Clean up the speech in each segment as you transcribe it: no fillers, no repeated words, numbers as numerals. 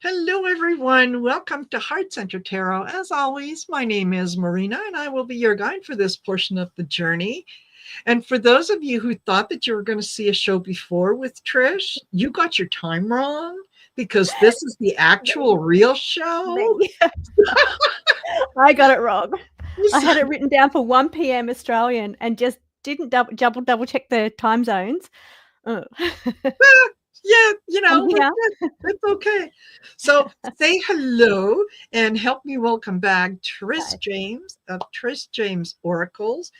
Hello, everyone. Welcome to Heart Center Tarot. As always, my name is Marina, and I will be your guide for this portion of the journey. And for those of you who thought that you were going to see a show before with Trish, you got your time wrong because this is the actual real show. I got it wrong. I had it written down for 1 p.m. Australian and just didn't double check the time zones. Oh. Yeah, it's okay. So say hello and help me welcome back Trish James of Trish James Oracles.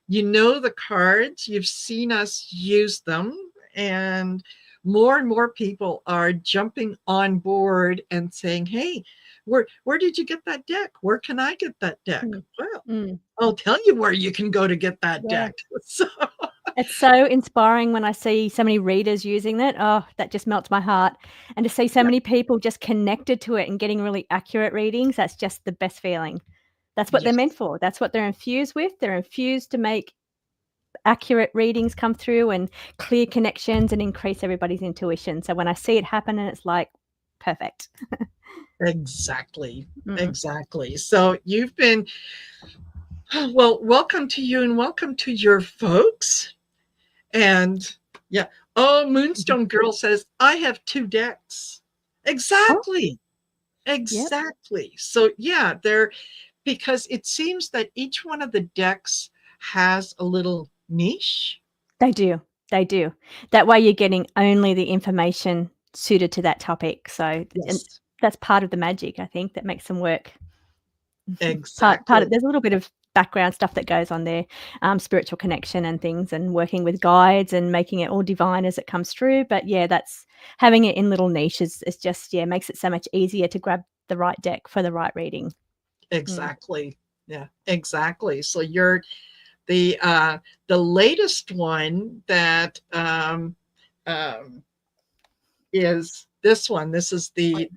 You know the cards, you've seen us use them, and more people are jumping on board and saying, hey, where did you get that deck? Where can I get that deck? Well, I'll tell you where you can go to get that deck. So it's so inspiring when I see so many readers using it. Oh, that just melts my heart. And to see so many people just connected to it and getting really accurate readings, that's just the best feeling. That's what they're meant for. That's what they're infused with. They're infused to make accurate readings come through and clear connections and increase everybody's intuition. So when I see it happen, and it's like, perfect. Exactly. So you've been, well, welcome to you and welcome to your folks. And yeah. Oh, Moonstone Girl says, I have 2 decks. Exactly. Exactly. So yeah, because it seems that each one of the decks has a little niche. They do. That way you're getting only the information suited to that topic. So that's part of the magic, I think, that makes them work. Exactly. Part of, there's a little bit of background stuff that goes on there, spiritual connection and things, and working with guides and making it all divine as it comes through. But yeah, that's having it in little niches is just, makes it so much easier to grab the right deck for the right reading. Exactly. Yeah, exactly. So you're the latest one that is this one. This is the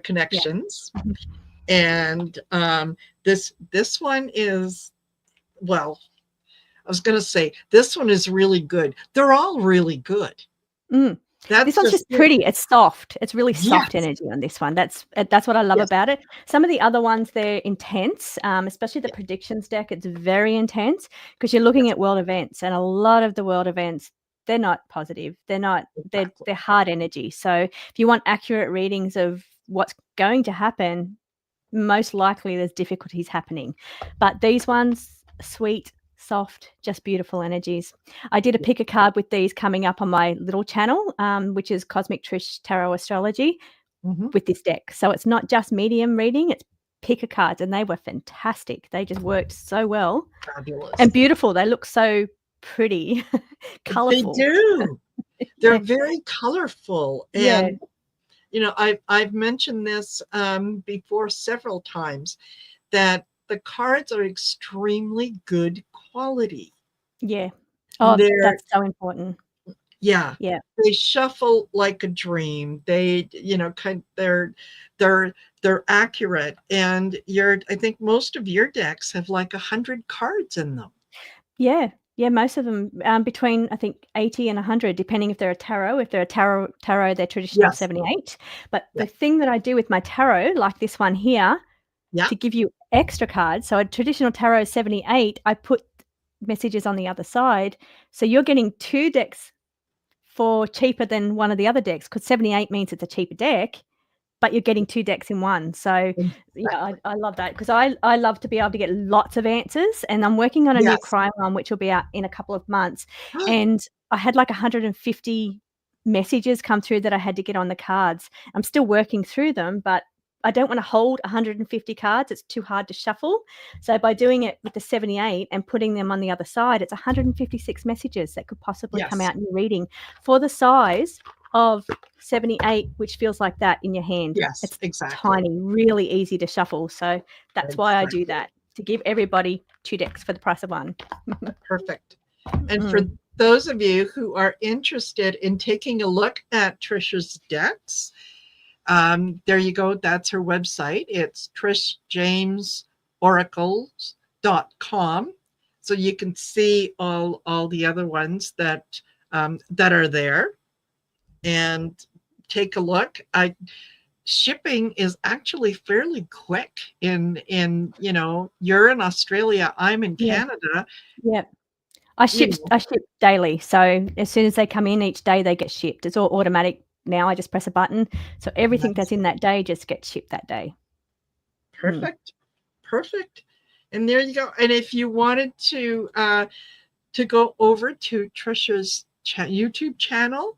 connections. And this one is, well, I was going to say this one is really good. They're all really good. This one's just pretty. It's soft. It's really soft energy on this one. That's what I love about it. Some of the other ones, they're intense, especially the predictions deck. It's very intense because you're looking at world events, and a lot of the world events, they're not positive. They're not. They're hard energy. So if you want accurate readings of what's going to happen, most likely there's difficulties happening. But these ones, sweet, soft, just beautiful energies. I did a pick a card with these coming up on my little channel, which is Cosmic Trish Tarot Astrology, with this deck. So it's not just medium reading, it's pick a cards, and they were fantastic. They just worked so well. Fabulous. And beautiful. They look so pretty, colorful. They do. They're very colorful. And I've mentioned this before several times, that the cards are extremely good quality. Yeah. Oh, that's so important. Yeah. Yeah. They shuffle like a dream. They, they're accurate. And I think most of your decks have like 100 cards in them. Yeah. Yeah, most of them between, I think, 80 and 100, depending if they're a tarot. If they're a tarot, they're traditional 78. But the thing that I do with my tarot, like this one here, to give you extra cards, so a traditional tarot is 78, I put messages on the other side. So you're getting 2 decks for cheaper than one of the other decks, because 78 means it's a cheaper deck, but you're getting 2 decks in one. So I love that, because I love to be able to get lots of answers, and I'm working on a new crime one, which will be out in a couple of months. And I had like 150 messages come through that I had to get on the cards. I'm still working through them, but I don't want to hold 150 cards. It's too hard to shuffle. So by doing it with the 78 and putting them on the other side, it's 156 messages that could possibly come out in your reading for the size of 78, which feels like that in your hand. Yes, it's exactly. Tiny, really easy to shuffle. So that's why I do that, to give everybody 2 decks for the price of 1. Perfect. And for those of you who are interested in taking a look at Trisha's decks, there you go. That's her website. It's TrishJamesOracles.com. So you can see all the other ones that are there, and take a look. shipping is actually fairly quick in, you're in Australia, I'm in Yeah. Canada. Yep. I You ship know, daily, so as soon as they come in each day, they get shipped. It's all automatic now, I just press a button, so everything nice. that's in that day just gets shipped that day. Mm. Perfect. Perfect. And there you go. And if you wanted to go over to Trisha's YouTube channel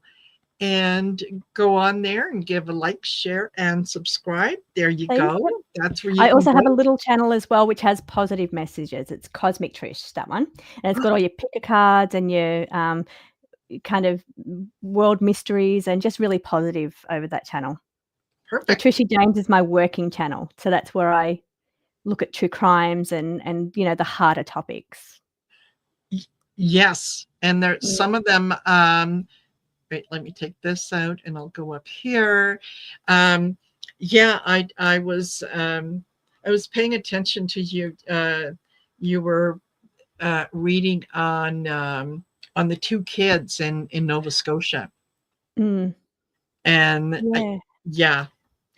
and go on there and give a like, share, and subscribe. There you Please, go. yep. That's where you I can also go. have a little channel as well, which has positive messages. It's Cosmic Trish, that one, and it's got all your picker cards and your, kind of world mysteries and just really positive over that channel. But Perfect. TRISHE JAIMES is my working channel, so that's where I look at true crimes and, the harder topics. Yes. And there Yeah. some of them, wait, let me take this out and I'll go up here. Yeah, I was paying attention to you. You were reading on the two kids in Nova Scotia. Mm. And Yeah. yeah.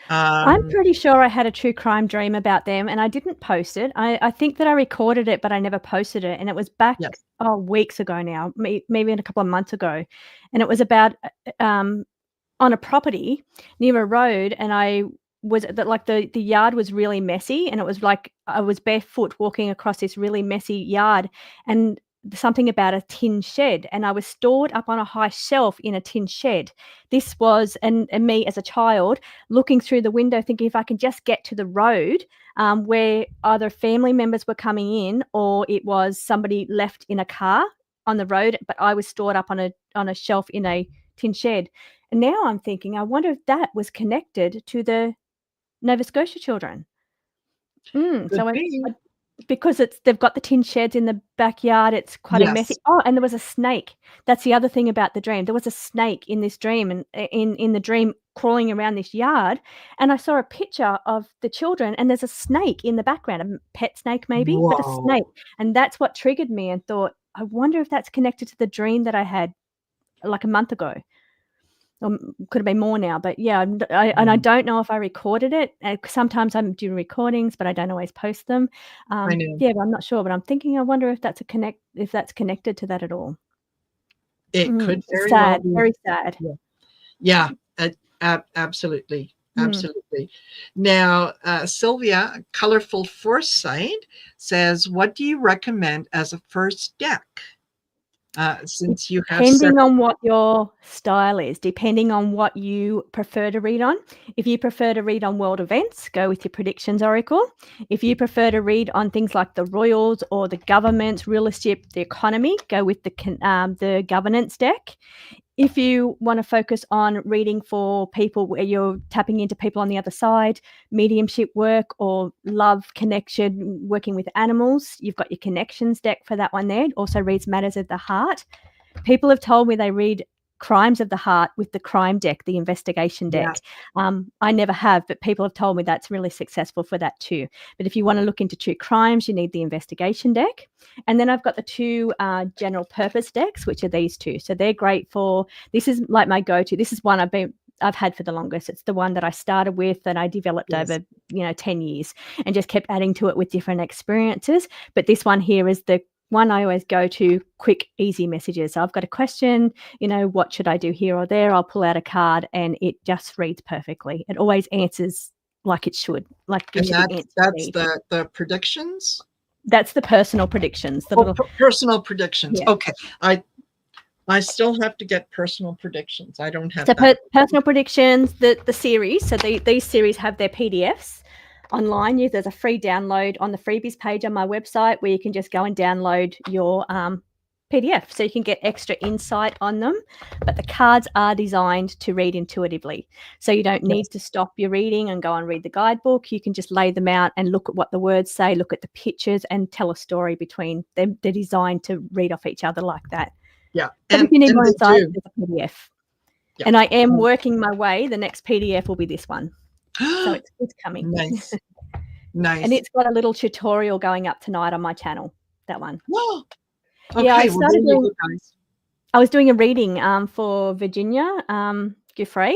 I'm pretty sure I had a true crime dream about them, and I didn't post it. I think that I recorded it, but I never posted it, and it was back, Yes. weeks ago now, maybe in a couple of months ago, and it was about, um, on a property near a road, and I was that like the yard was really messy, and it was like I was barefoot walking across this really messy yard, and something about a tin shed, and I was stored up on a high shelf in a tin shed. This was and me as a child looking through the window thinking if I can just get to the road, where either family members were coming in or it was somebody left in a car on the road, but I was stored up on a shelf in a tin shed. And now I'm thinking, I wonder if that was connected to the Nova Scotia children. Could So be. because they've got the tin sheds in the backyard, it's quite a messy. Yes. Oh, and there was a snake. That's the other thing about the dream. There was a snake in this dream and in the dream crawling around this yard, and I saw a picture of the children, and there's a snake in the background, a pet snake maybe, but a snake. Whoa. And that's what triggered me and thought, I wonder if that's connected to the dream that I had like a month ago. Could have been more now, but yeah, I Mm, don't know if I recorded it. Sometimes I'm doing recordings, but I don't always post them. I know. Yeah, but I'm not sure, but I'm thinking I wonder if that's connected to that at all. It could very well Sad, be. very sad. Yeah. Yeah, absolutely. Mm. Absolutely. Now, Sylvia, Colorful Foresight says, what do you recommend as a first deck? Since you have Depending several. on what your style is, depending on what you prefer to read on. If you prefer to read on world events, go with your predictions oracle. If you prefer to read on things like the royals or the government, rulership, the economy, go with the governance deck. If you want to focus on reading for people where you're tapping into people on the other side, mediumship work or love connection, working with animals, you've got your connections deck for that one there. It also reads matters of the heart. People have told me they read crimes of the heart with the crime deck, the investigation deck. Yes. I never have, but people have told me that's really successful for that too. But if you want to look into true crimes, you need the investigation deck. And then I've got the two general purpose decks, which are these two. So they're great for, this is like my go-to. This is one I've had for the longest. It's the one that I started with and I developed Yes. over 10 years and just kept adding to it with different experiences. But this one here is the one I always go to, quick, easy messages. So I've got a question, what should I do here or there? I'll pull out a card and it just reads perfectly. It always answers like it should, like gives And you the answer you that's need. the predictions? That's the personal predictions. The little personal predictions. Yeah. Okay. I still have to get personal predictions. I don't have So that. personal predictions, the series. So these series have their PDFs online. There's a free download on the freebies page on my website where you can just go and download your PDF, so you can get extra insight on them. But the cards are designed to read intuitively, so you don't need to stop your reading and go and read the guidebook. You can just lay them out and look at what the words say, look at the pictures, and tell a story between them. They're designed to read off each other like that. Yeah. But if you need more they insight, do. there's a PDF. Yeah. And I am working my way. The next PDF will be this one. So it's coming. Nice. Nice. And it's got a little tutorial going up tonight on my channel, that one. Whoa. Okay, Yeah, well, there you go, guys. I was doing a reading for Virginia Giuffre,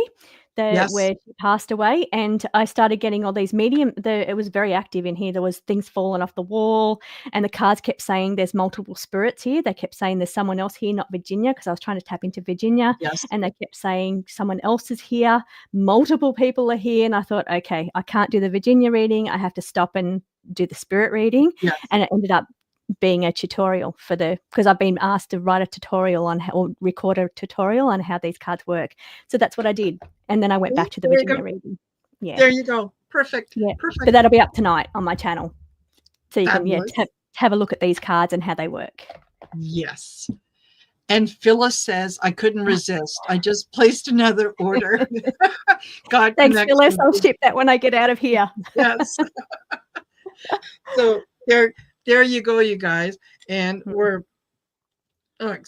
where she passed away, and I started getting all these medium. It was very active in here. There was things falling off the wall, and the cards kept saying there's multiple spirits here. They kept saying there's someone else here, not Virginia, because I was trying to tap into Virginia. Yes. And they kept saying someone else is here. Multiple people are here, and I thought, okay, I can't do the Virginia reading. I have to stop and do the spirit reading. Yes. And it ended up being a tutorial because I've been asked to write a tutorial or record a tutorial on how these cards work. So that's what I did. And then I went back to the Virginia reading. Yeah. There you go. Perfect. Yeah. Perfect. But that'll be up tonight on my channel. So you Fabulous. can have a look at these cards and how they work. Yes. And Phyllis says, I couldn't resist. I just placed another order. God, thanks, Phyllis. I'll ship that when I get out of here. Yes. So there you go, you guys. And we're going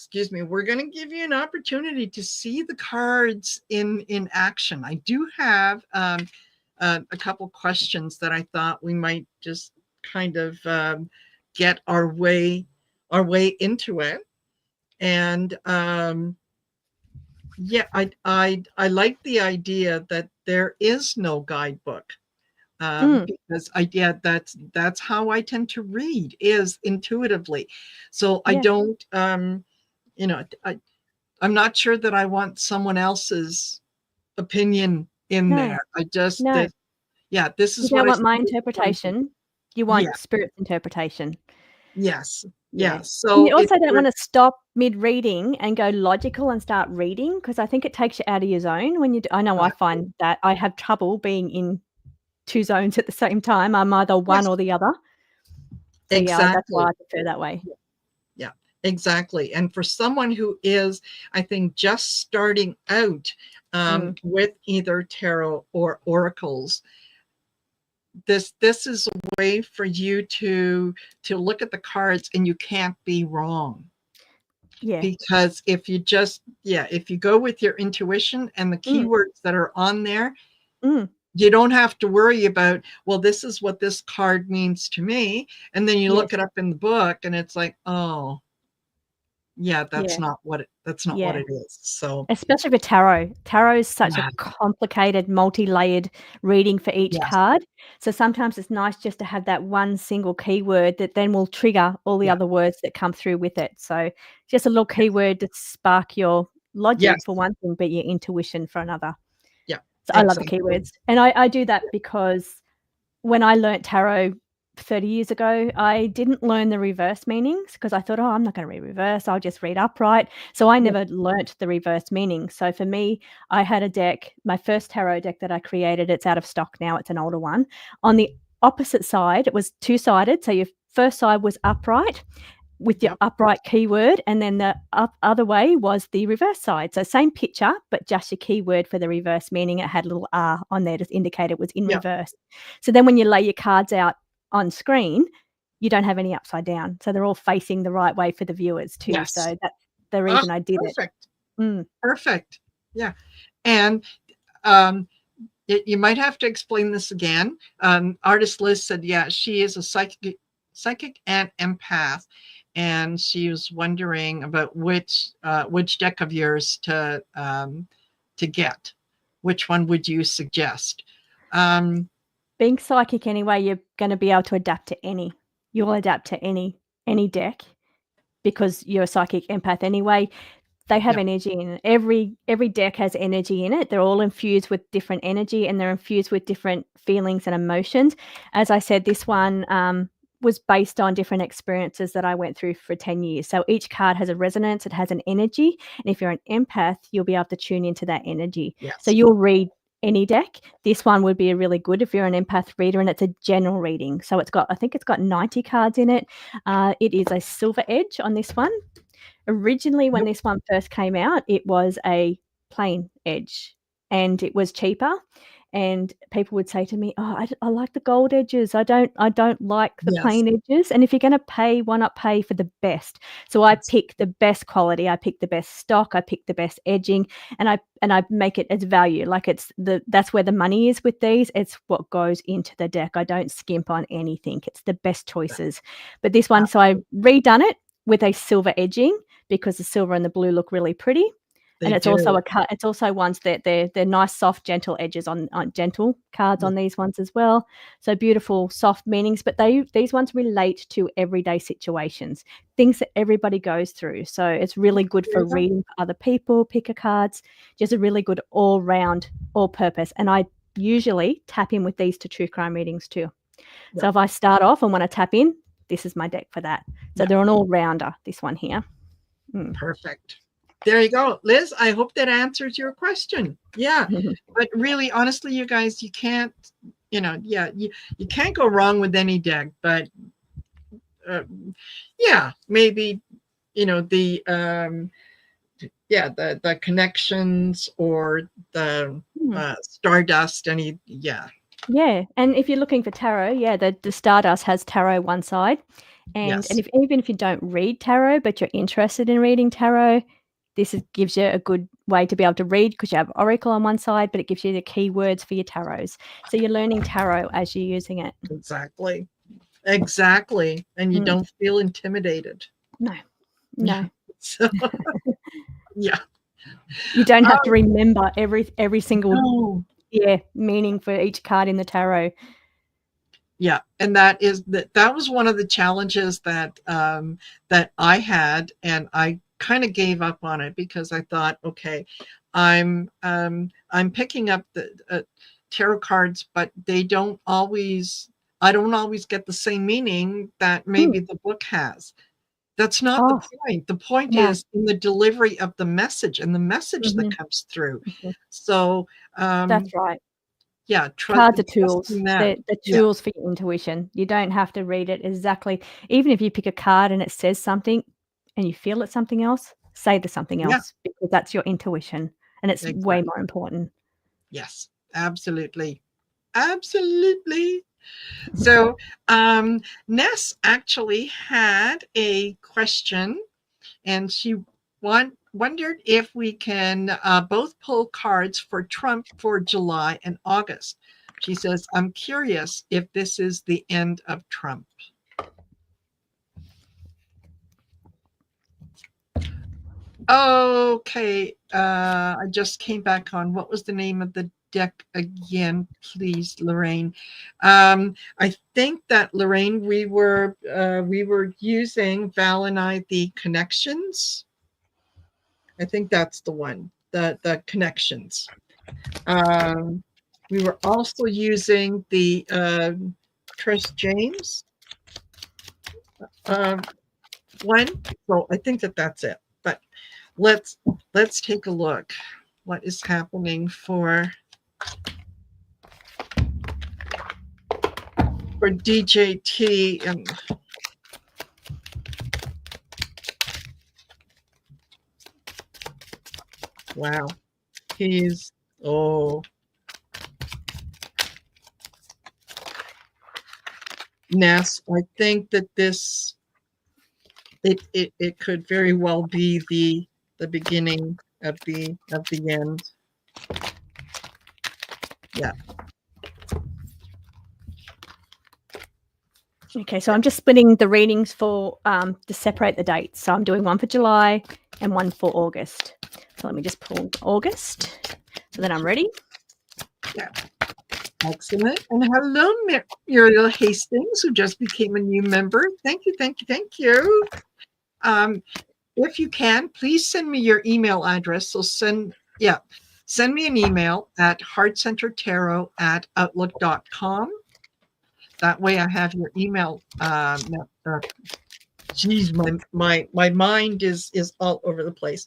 to give you an opportunity to see the cards in action. I do have a couple questions that I thought we might just kind of get our way into it. And yeah, I like the idea that there is no guidebook. Because that's how I tend to read, is intuitively. So I don't, I'm not sure that I want someone else's opinion in there. I just, this is you what don't want my interpretation. You want spirit's interpretation. Yes. Yes. So you also don't want to stop mid-reading and go logical and start reading, because I think it takes you out of your zone when you do. I know I find that I have trouble being in two zones at the same time. I'm either one or the other. So exactly. That's why I prefer that way. Yeah, exactly. And for someone who is, I think, just starting out with either tarot or oracles, this is a way for you to look at the cards and you can't be wrong. Yeah. Because if you go with your intuition and the keywords that are on there, you don't have to worry about, well, this is what this card means to me. And then you look it up in the book and it's like, oh, yeah, that's not what it is. So especially for tarot is such a complicated, multi-layered reading for each card. So sometimes it's nice just to have that one single keyword that then will trigger all the other words that come through with it. So just a little keyword to spark your logic for one thing, but your intuition for another. Yeah. So I love the keywords. And I do that because when I learnt tarot 30 years ago, I didn't learn the reverse meanings because I thought, oh, I'm not going to read reverse. I'll just read upright. So I never learnt the reverse meaning. So for me, I had a deck, my first tarot deck that I created. It's out of stock now. It's an older one. On the opposite side, it was two-sided. So your first side was upright with your upright keyword, and then the other way was the reverse side. So same picture, but just your keyword for the reverse meaning. It had a little R on there to indicate it was in reverse. So then when you lay your cards out on screen, you don't have any upside down. So they're all facing the right way for the viewers too. Yes. So that's the reason I did it. Perfect. Yeah. And you might have to explain this again. Artist Liz said, she is a psychic and empath. And she was wondering about which deck of yours to get. Which one would you suggest? Being psychic anyway, you're going to be able to adapt to any. You'll adapt to any deck because you're a psychic empath anyway. They have energy in it. Every deck has energy in it. They're all infused with different energy, and they're infused with different feelings and emotions. As I said, this one was based on different experiences that I went through for 10 years. So each card has a resonance. It has an energy. And if you're an empath, you'll be able to tune into that energy. Yes. So you'll read any deck. This one would be a really good if you're an empath reader, and it's a general reading. So I think it's got 90 cards in it. It is a silver edge on this one. Originally, when this one first came out, it was a plain edge, and it was cheaper. And people would say to me, "Oh, I like the gold edges. I don't like the plain edges." And if you're going to pay, why not pay for the best? So I pick the best quality. I pick the best stock. I pick the best edging, and I make it as value. Like that's where the money is with these. It's what goes into the deck. I don't skimp on anything. It's the best choices. But this one, so I redone it with a silver edging because the silver and the blue look really pretty. And it's also it's also ones that they're nice, soft, gentle edges on gentle cards on these ones as well. So beautiful, soft meanings, but these ones relate to everyday situations, things that everybody goes through. So it's really good for reading for other people, picker cards, just a really good all-round, all-purpose. And I usually tap in with these to true crime readings too. So if I start off and want to tap in, this is my deck for that. So they're an all-rounder, this one here. Perfect. There you go, Liz. I hope that answers your question. Yeah, but really, honestly, you guys, you can't, you can't go wrong with any deck. But maybe, the connections or the Stardust. Yeah, and if you're looking for tarot, the Stardust has tarot one side, and even if you don't read tarot, but you're interested in reading tarot, gives you a good way to be able to read because you have Oracle on one side, but it gives you the keywords for your tarots. So you're learning tarot as you're using it. Exactly. And you don't feel intimidated. No. So, yeah. You don't have to remember every single meaning for each card in the tarot. Yeah, and that was one of the challenges that I had, and I kind of gave up on it because I thought, okay, I'm picking up the tarot cards, but I don't always get the same meaning that maybe the book has. That's not the point. The point is in the delivery of the message and the message that comes through. So that's right. Yeah, cards are tools. They're tools for your intuition. You don't have to read it exactly. Even if you pick a card and it says something and you feel it's something else, say the something else because that's your intuition and it's way more important. Yes, absolutely. So Ness actually had a question, and she wondered if we can both pull cards for Trump for July and August. She says, I'm curious if this is the end of Trump. Okay, I just came back on. What was the name of the deck again, please, Lorraine? I think that, Lorraine, we were using, Val and I, the Connections. I think that's the one, the Connections. We were also using the TRISHE Jaimes one. So I think that's it. But let's take a look. What is happening for DJT? And wow, he's Ness, I think that this it could very well be the beginning of the end. Yeah. Okay, so I'm just splitting the readings for to separate the dates. So I'm doing one for July and one for August. So let me just pull August so that I'm ready. Yeah. Excellent. And hello, Muriel Hastings, who just became a new member. Thank you. If you can, please send me your email address. So send me an email at heartcentertarot@outlook.com. That way I have your email. Geez, my mind is all over the place.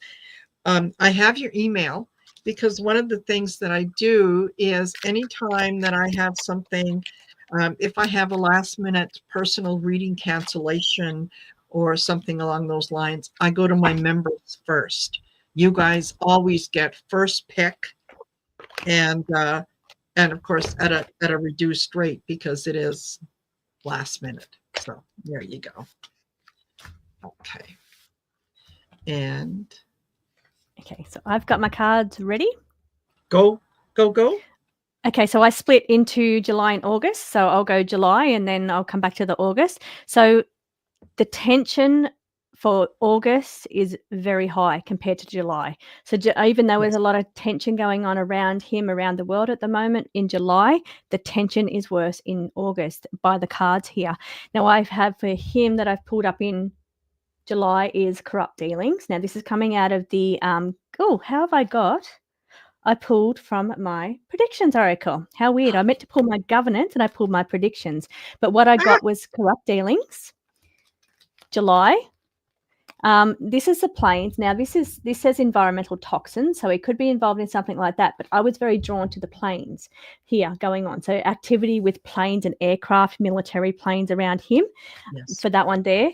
I have your email because one of the things that I do is anytime that I have something, if I have a last minute personal reading cancellation or something along those lines, I go to my members first. You guys always get first pick, and of course at a reduced rate because it is last minute. So there you go. Okay. And okay, so I've got my cards ready. Go. Okay, so I split into July and August. So I'll go July and then I'll come back to the August. So the tension for August is very high compared to July. So even though there's a lot of tension going on around him around the world at the moment, in July, the tension is worse in August by the cards here. Now, I have for him that I've pulled up in July is corrupt dealings. Now, this is coming out of the, how have I got? I pulled from my predictions oracle. How weird. I meant to pull my governance and I pulled my predictions. But what I got was corrupt dealings, July. This is the planes. Now, this says environmental toxins, so it could be involved in something like that. But I was very drawn to the planes here going on. So activity with planes and aircraft, military planes around him for that one there.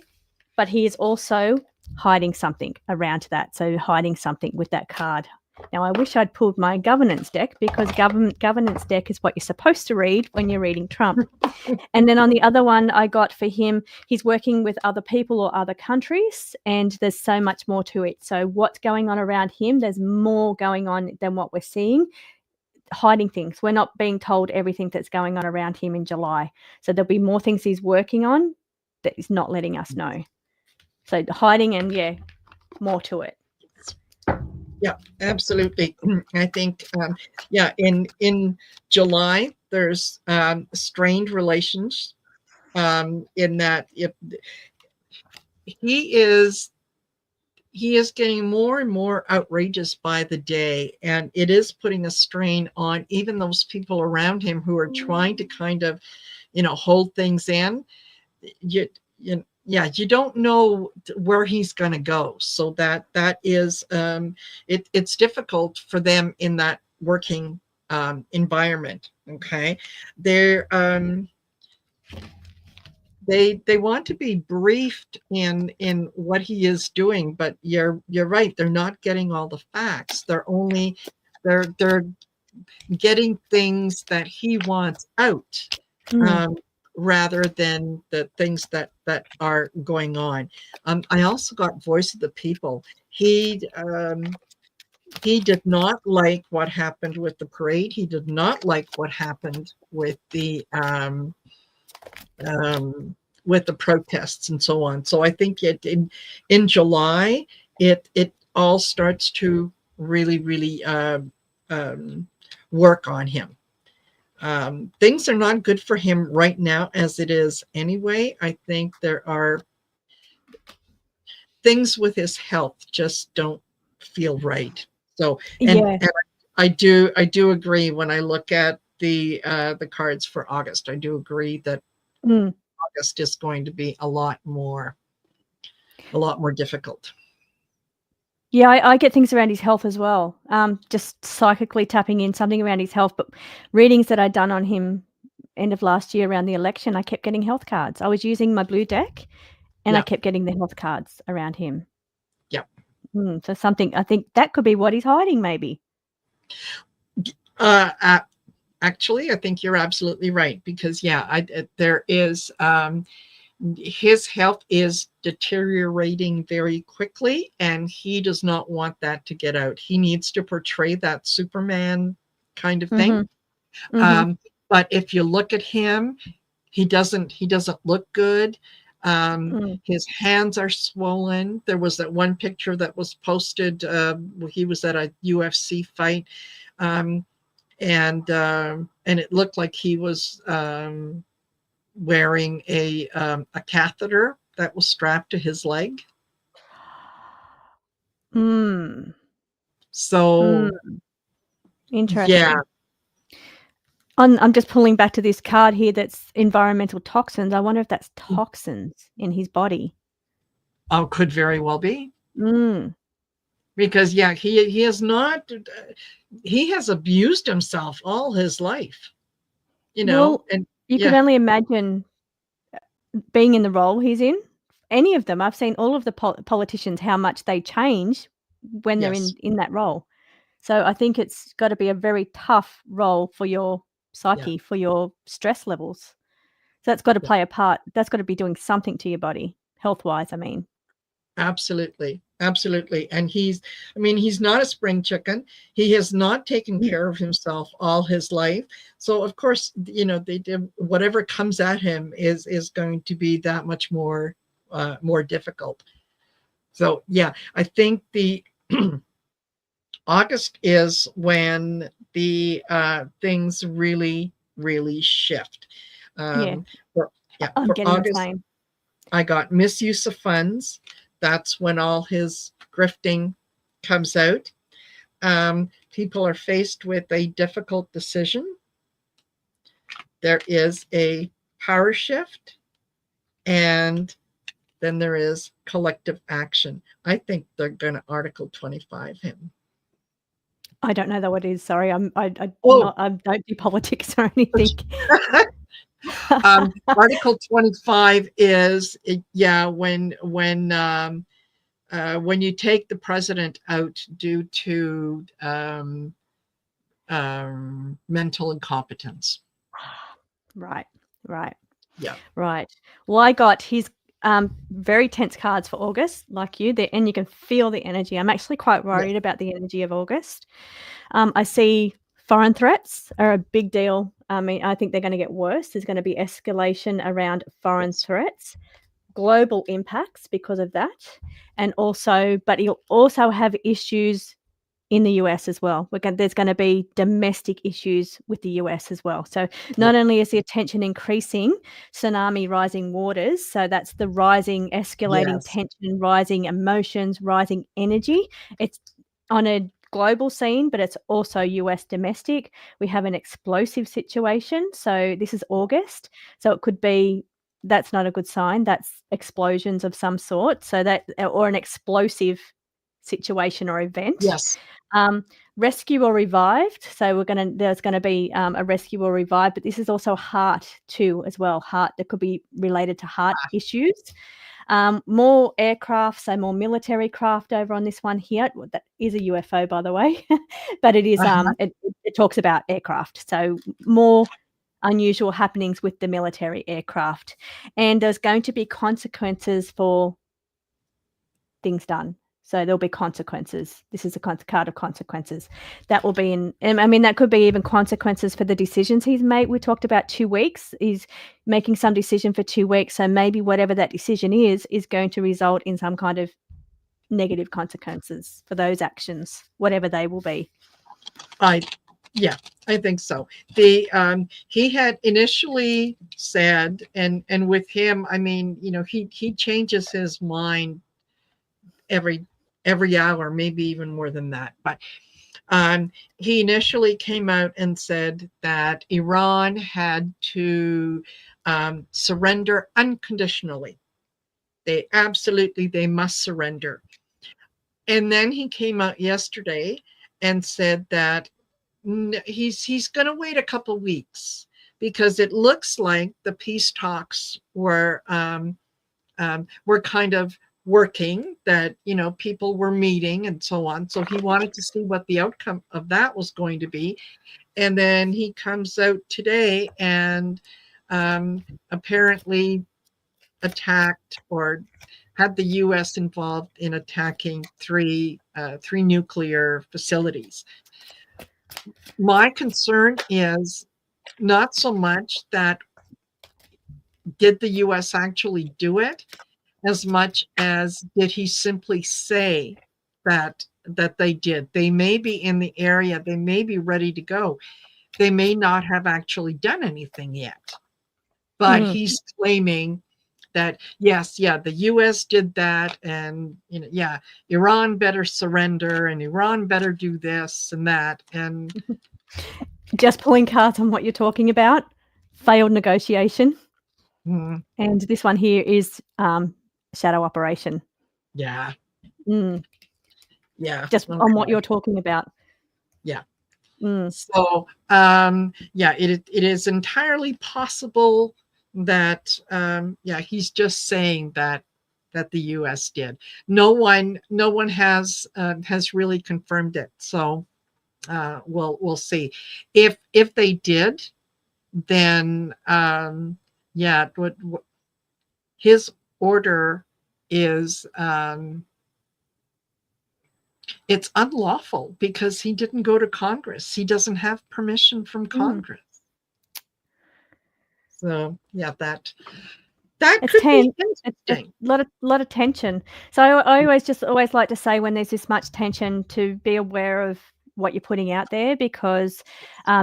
But he is also hiding something around that. So hiding something with that card. Now, I wish I'd pulled my governance deck, because governance deck is what you're supposed to read when you're reading Trump. And then on the other one I got for him, he's working with other people or other countries, and there's so much more to it. So what's going on around him, there's more going on than what we're seeing. Hiding things. We're not being told everything that's going on around him in July. So there'll be more things he's working on that he's not letting us know. So hiding and, more to it. Yeah, absolutely. I think, in July, there's strained relations in that he is getting more and more outrageous by the day, and it is putting a strain on even those people around him who are trying to kind of, hold things in. You don't know where he's going to go. So that is, it's difficult for them in that working environment. Okay. They want to be briefed in what he is doing, but you're right. They're not getting all the facts. They're getting things that he wants out. Rather than the things that are going on. I also got voice of the people. He did not like what happened with the parade. He did not like what happened with the protests and so on. So I think in July, it all starts to really work on him. Things are not good for him right now as it is anyway. I think there are things with his health just don't feel right. So, and I do agree when I look at the cards for August. I do agree that August is going to be a lot more difficult. Yeah, I get things around his health as well. Just psychically tapping in something around his health. But readings that I'd done on him end of last year around the election, I kept getting health cards. I was using my blue deck, and I kept getting the health cards around him. Yeah. So something, I think that could be what he's hiding, maybe. Actually, I think you're absolutely right, because there is. His health is deteriorating very quickly, and he does not want that to get out. He needs to portray that Superman kind of thing. But if you look at him, he doesn't look good. His hands are swollen. There was that one picture that was posted. He was at a UFC fight, and it looked like he was wearing a catheter that was strapped to his leg. So interesting. Yeah. I'm just pulling back to this card here that's environmental toxins. I wonder if that's toxins in his body. Oh, could very well be. Because he has not. He has abused himself all his life. Well, and you could only imagine being in the role he's in. Any of them, I've seen all of the politicians, how much they change when they're in that role. So I think it's got to be a very tough role for your psyche, for your stress levels. So that's got to play a part. That's got to be doing something to your body, health-wise, I mean. Absolutely. And he's not a spring chicken. He has not taken care of himself all his life. So of course, whatever comes at him is going to be that much more difficult. So yeah, I think the August is when the things really, really shift. Yeah. I'm For getting the August, same. I got misuse of funds. That's when all his grifting comes out. People are faced with a difficult decision. There is a power shift, and then there is collective action. I think they're going to Article 25 him. I don't know though what it is. Sorry, Oh, I don't do politics or anything. Article 25 is when you take the president out due to mental incompetence. Right, right, Yeah. right. Well, I got his very tense cards for August, like you, there, and you can feel the energy. I'm actually quite Yeah. worried about the energy of August. I see foreign threats are a big deal. I mean, I think they're going to get worse. There's going to be escalation around foreign Yes. threats, global impacts because of that, and also, but you'll also have issues in the US as well. There's going to be domestic issues with the US as well. So Yeah. not only is the attention increasing, tsunami, rising waters. So that's the rising, escalating Yes. tension, rising emotions, rising energy. It's on a global scene, but it's also US domestic. We have an explosive situation. So this is August. So it could be, that's not a good sign. That's explosions of some sort. So that, or an explosive situation or event. Yes. Rescue or revived. So there's gonna be a rescue or revive, but this is also heart too as well. Heart that could be related to heart issues. More aircraft, so more military craft over on this one here. That is a UFO, by the way, but it is it talks about aircraft. So more unusual happenings with the military aircraft, and there's going to be consequences for things done. So there'll be consequences. This is a card of consequences. That will be I mean, that could be even consequences for the decisions he's made. We talked about 2 weeks. He's making some decision for 2 weeks. So maybe whatever that decision is going to result in some kind of negative consequences for those actions, whatever they will be. I think so. He had initially said, and with him, I mean, he changes his mind every hour, maybe even more than that. But he initially came out and said that Iran had to surrender unconditionally. They must surrender. And then he came out yesterday and said that he's going to wait a couple weeks because it looks like the peace talks were kind of working, that people were meeting and so on. So he wanted to see what the outcome of that was going to be. And then he comes out today and apparently attacked or had the U.S. involved in attacking three nuclear facilities. My concern is not so much that did the U.S. actually do it, as much as did he simply say that they did. They may be in the area, they may be ready to go. They may not have actually done anything yet. But he's claiming that yes, the US did that, and Iran better surrender, and Iran better do this and that. And just pulling cards on what you're talking about, failed negotiation. And this one here is shadow operation. Yeah. Just on what you're talking about. Yeah. So it is entirely possible that he's just saying that the US did. No one has really confirmed it. So we'll see. If they did, then his order is it's unlawful because he didn't go to Congress. He doesn't have permission from Congress. So that That It's could be tense. It's a interesting. lot of tension. So I always like to say when there's this much tension to be aware of what you're putting out there because,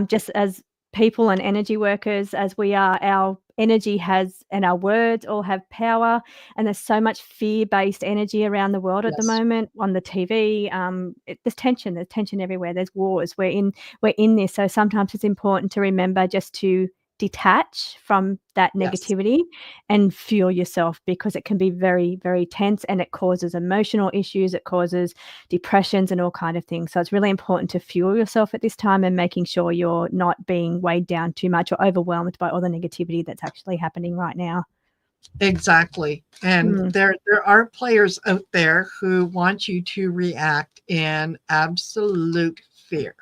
just as people and energy workers as we are, our energy has and our words all have power, and there's so much fear-based energy around the world at the Yes. moment on the TV. There's tension everywhere. There's wars. We're in this, so sometimes it's important to remember just to detach from that Yes. negativity and fuel yourself because it can be very, very tense and it causes emotional issues, it causes depressions and all kind of things. So it's really important to fuel yourself at this time and making sure you're not being weighed down too much or overwhelmed by all the negativity that's actually happening right now. Exactly. And Mm. there are players out there who want you to react in absolute fear.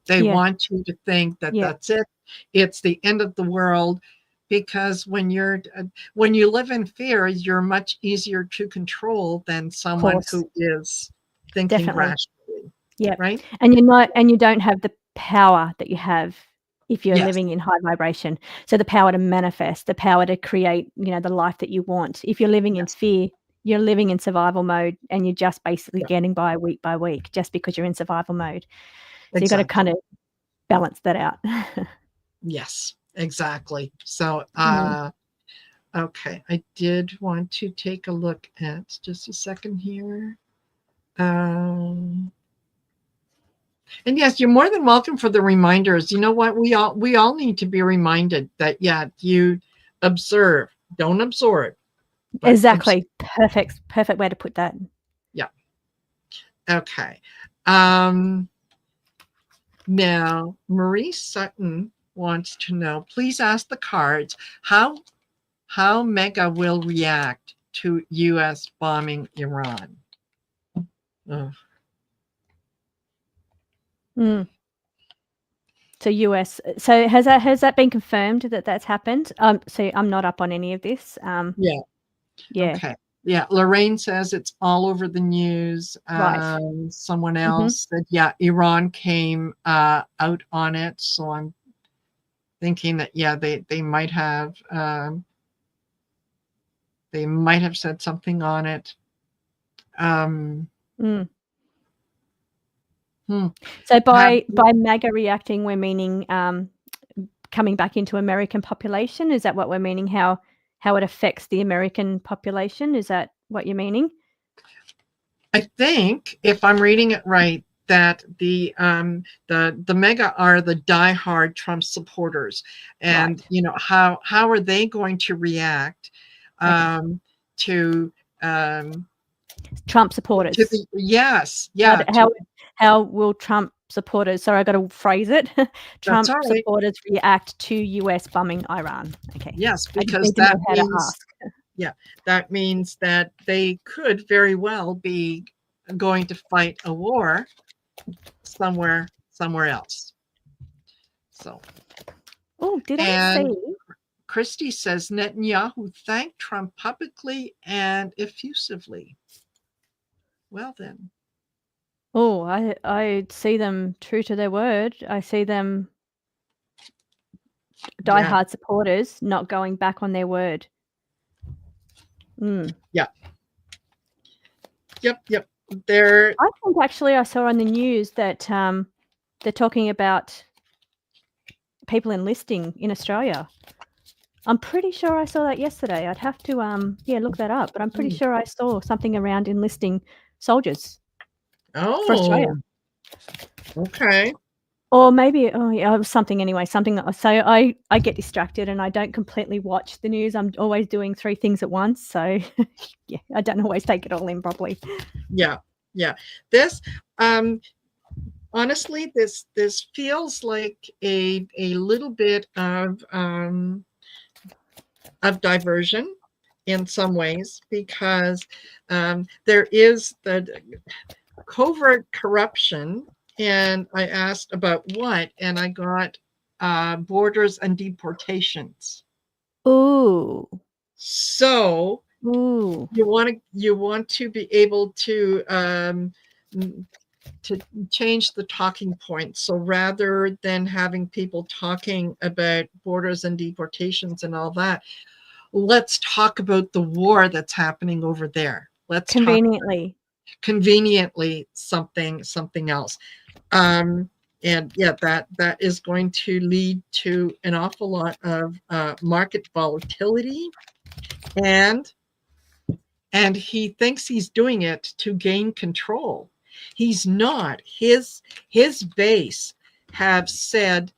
They Yeah. want you to think that Yeah. that's it. It's the end of the world because when you live in fear, you're much easier to control than Of someone course. who is thinking Definitely. rationally, Yep. right? And you don't have the power that you have if you're Yes, living in high vibration. So the power to manifest, the power to create, the life that you want. If you're living in yes, fear, you're living in survival mode and you're just basically yeah, getting by week just because you're in survival mode. So you gotta exactly. kind of balance that out. Yes, exactly. So, Mm. okay, I did want to take a look at just a second here. Um, and yes, you're more than welcome for the reminders. You know what? We all need to be reminded that yeah, you observe, don't absorb, but observe. Exactly. Perfect way to put that. Yeah. Okay. Um, Now Marie Sutton wants to know, please ask the cards how Mega will react to US bombing Iran. Oh, Mm. So US. So has that been confirmed that that's happened? So I'm not up on any of this. yeah. Yeah. Okay. Yeah, Lorraine says it's all over the news. Right. Someone Mhm. else said, yeah, Iran came out on it. So I'm thinking that, yeah, they might have said something on it. Um, Mm. hmm. So Have by MAGA reacting, we're meaning, coming back into American population? Is that what we're meaning? How it affects the American population? Is that what you're meaning? I think if I'm reading it right, that the mega are the diehard Trump supporters, and Right. how are they going to react Okay. um, to um, Trump to supporters. the yes, How yeah, d how will Trump supporters, sorry, I gotta phrase it. that's Trump all right. supporters react to US bombing Iran. Okay. Yes, I just because need to know that how to means ask. yeah, that means that they could very well be going to fight a war somewhere else. So Oh, did I and see Christie says Netanyahu thanked Trump publicly and effusively. Well, then, Oh, I see them true to their word. I see them yeah, diehard supporters not going back on their word. Mm. yeah, yep. There, I think actually I saw on the news that, they're talking about people enlisting in Australia. I'm pretty sure I saw that yesterday. I'd have to, yeah, look that up, but I'm pretty sure I saw something around enlisting soldiers for Australia. oh, okay, Or maybe yeah, it was something anyway, something that so I get distracted and I don't completely watch the news. I'm always doing 3 things at once, so yeah, I don't always take it all in properly. yeah, yeah. This, um, honestly, this feels like a little bit of diversion in some ways because there is the covert corruption, and I asked about what, and I got borders and deportations. Ooh, So ooh, you want to be able to change the talking points. So rather than having people talking about borders and deportations and all that, let's talk about the war that's happening over there. Let's conveniently something else. And yeah, that is going to lead to an awful lot of market volatility, and he thinks he's doing it to gain control. He's not. His base have said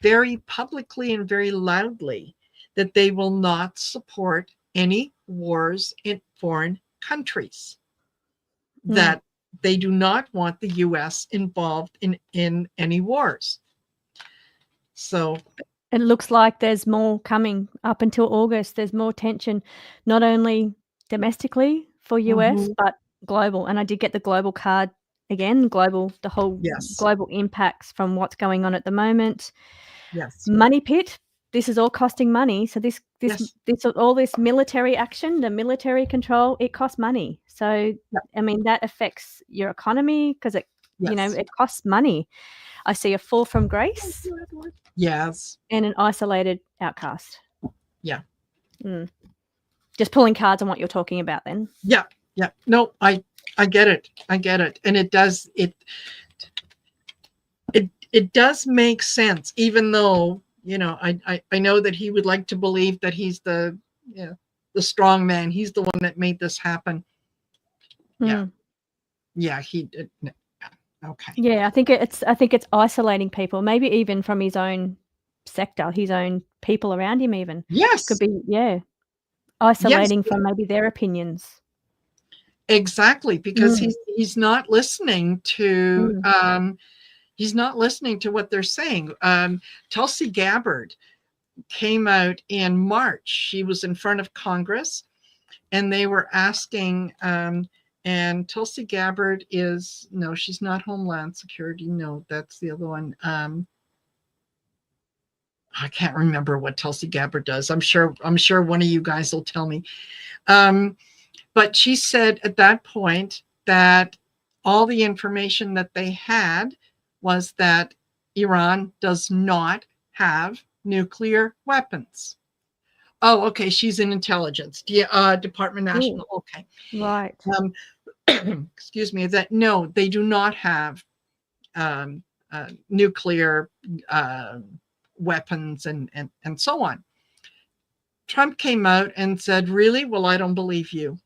very publicly and very loudly that they will not support any wars in foreign countries, that they do not want the US involved in any wars. So it looks like there's more coming up until August. There's more tension, not only domestically for US, but global. And I did get the global card again, the whole global impacts from what's going on at the moment. Yes. Money pit. This is all costing money. So all this military action, the military control, it costs money. So I mean, that affects your economy because it it costs money. I see a fall from grace. Yes. And an isolated outcast. Yeah. Just pulling cards on what you're talking about then. Yeah. Yeah. No, I get it. And it does make sense, even though, I know that he would like to believe that he's the strong man. He's the one that made this happen. Yeah. Yeah, he did. Okay. Yeah, I think it's isolating people, maybe even from his own sector, his own people around him even. Yes. Could be, isolating from maybe their opinions. Exactly, because he's not listening to he's not listening to what they're saying. Tulsi Gabbard came out in March. She was in front of Congress, and they were asking, and Tulsi Gabbard she's not Homeland Security. No, that's the other one. I can't remember what Tulsi Gabbard does. I'm sure one of you guys will tell me. But she said at that point that all the information that they had was that Iran does not have nuclear weapons. Oh, okay. She's in intelligence, Department National. Okay. Right. Excuse me. That no, they do not have nuclear weapons and so on. Trump came out and said, really? Well, I don't believe you.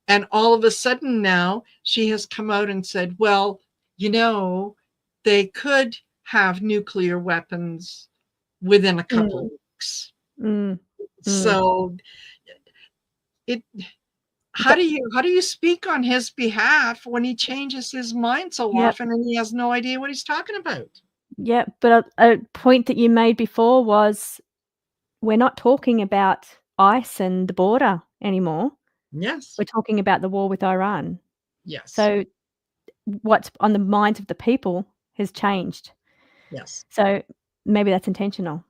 And all of a sudden now she has come out and said, well, they could have nuclear weapons within a couple of weeks. So how do you speak on his behalf when he changes his mind so often and he has no idea what he's talking about? Yeah, but a point that you made before was we're not talking about ICE and the border anymore. Yes. We're talking about the war with Iran. Yes. So what's on the minds of the people has changed. Yes. So maybe that's intentional.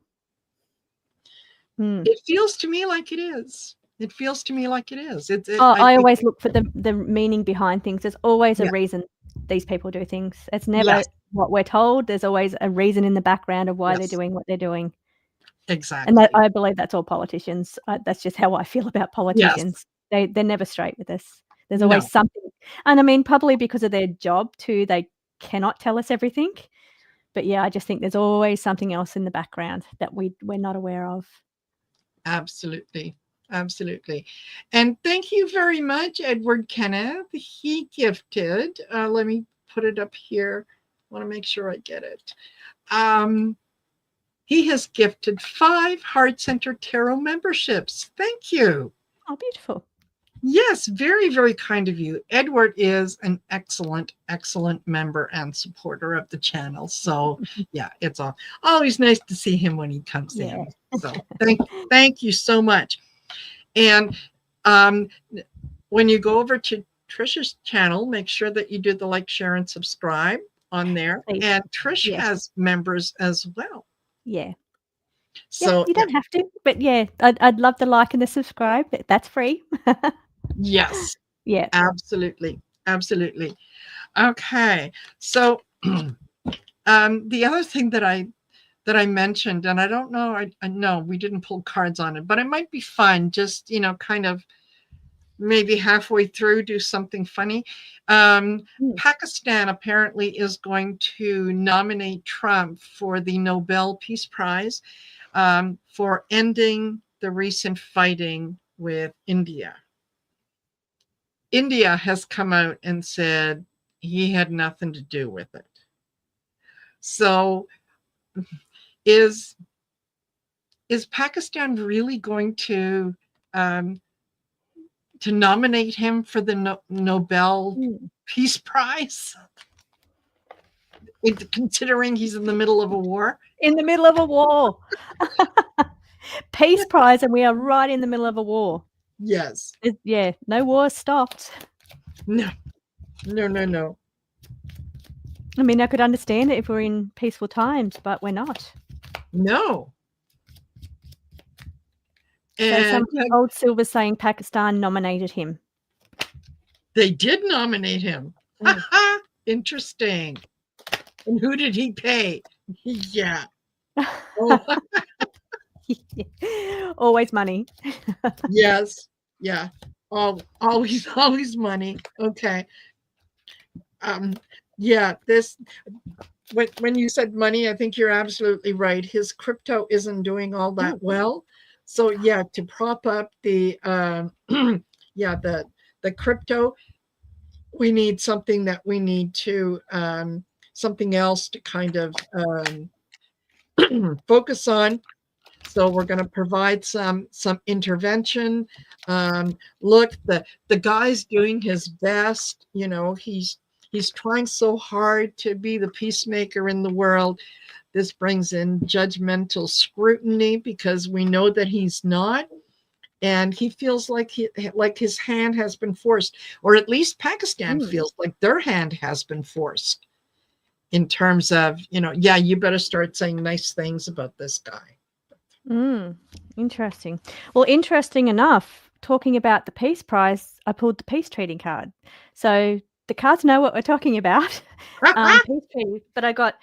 It feels to me like it is. I always look for the meaning behind things. There's always a reason these people do things. It's never what we're told. There's always a reason in the background of why they're doing what they're doing. Exactly. And I believe that's all politicians. That's just how I feel about politicians. They're never straight with us. There's always something. And I mean, probably because of their job too, they cannot tell us everything. But yeah, I just think there's always something else in the background that we're not aware of. Absolutely. And thank you very much, Edward Kenneth. He gifted, let me put it up here. I want to make sure I get it. He has gifted 5 Heart Center Tarot memberships. Thank you. Oh, beautiful. Yes, very, very kind of you. Edward is an excellent member and supporter of the channel. So yeah, it's always nice to see him when he comes in. So thank you so much. And when you go over to Trishe's channel, make sure that you do the like, share, and subscribe on there. And Trish has members as well. Yeah. So you don't have to, but yeah, I'd love the like and the subscribe. That's free. Yes. Yeah. Absolutely. Okay. So the other thing that that I mentioned, and I don't know, I know we didn't pull cards on it, but it might be fun, just, kind of maybe halfway through, do something funny. Pakistan apparently is going to nominate Trump for the Nobel Peace Prize for ending the recent fighting with India. India has come out and said he had nothing to do with it. So is Pakistan really going to nominate him for the Nobel Peace Prize, considering he's in the middle of a war? In the middle of a war. Peace Prize, and we are right in the middle of a war. Yes. Yeah, no war stopped. No. I mean, I could understand it if we're in peaceful times, but we're not. No. So some old silver saying Pakistan nominated him. They did nominate him. Interesting. And who did he pay? Yeah. Oh. Always money. Yes. Yeah. Always money. Okay. Yeah, this, when you said money, I think you're absolutely right. His crypto isn't doing all that well. So yeah, to prop up the the crypto, we need something something else to kind of focus on. So we're going to provide some intervention. Look, the guy's doing his best. He's trying so hard to be the peacemaker in the world. This brings in judgmental scrutiny because we know that he's not. And he feels like his hand has been forced, or at least Pakistan feels like their hand has been forced in terms of, you better start saying nice things about this guy. Interesting. Well, interesting enough, talking about the Peace Prize, I pulled the peace treaty card. So the cards know what we're talking about. Peace treaty, but I got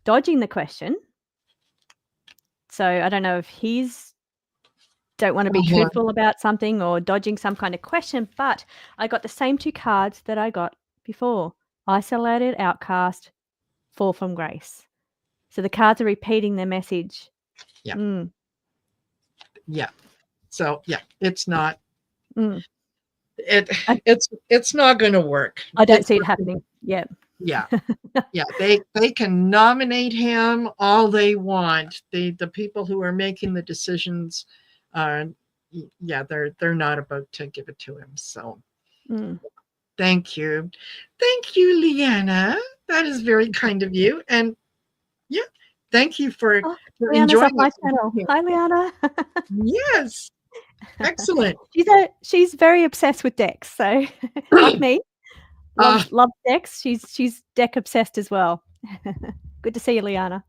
dodging the question. So I don't know if he's don't want to be truthful about something or dodging some kind of question, but I got the same two cards that I got before. Isolated, outcast, fall from grace. So the cards are repeating their message. Yeah. Yeah. So yeah, it's not. It's not going to work. I don't see it happening. Yeah. Yeah. Yeah. They can nominate him all they want. The people who are making the decisions, they're not about to give it to him. So thank you, Leanna. That is very kind of you. And yeah, thank you for enjoying my channel. Hi, Leanna. Yes. Excellent. She's very obsessed with decks, so like me, loves decks. She's deck obsessed as well. Good to see you, Liana.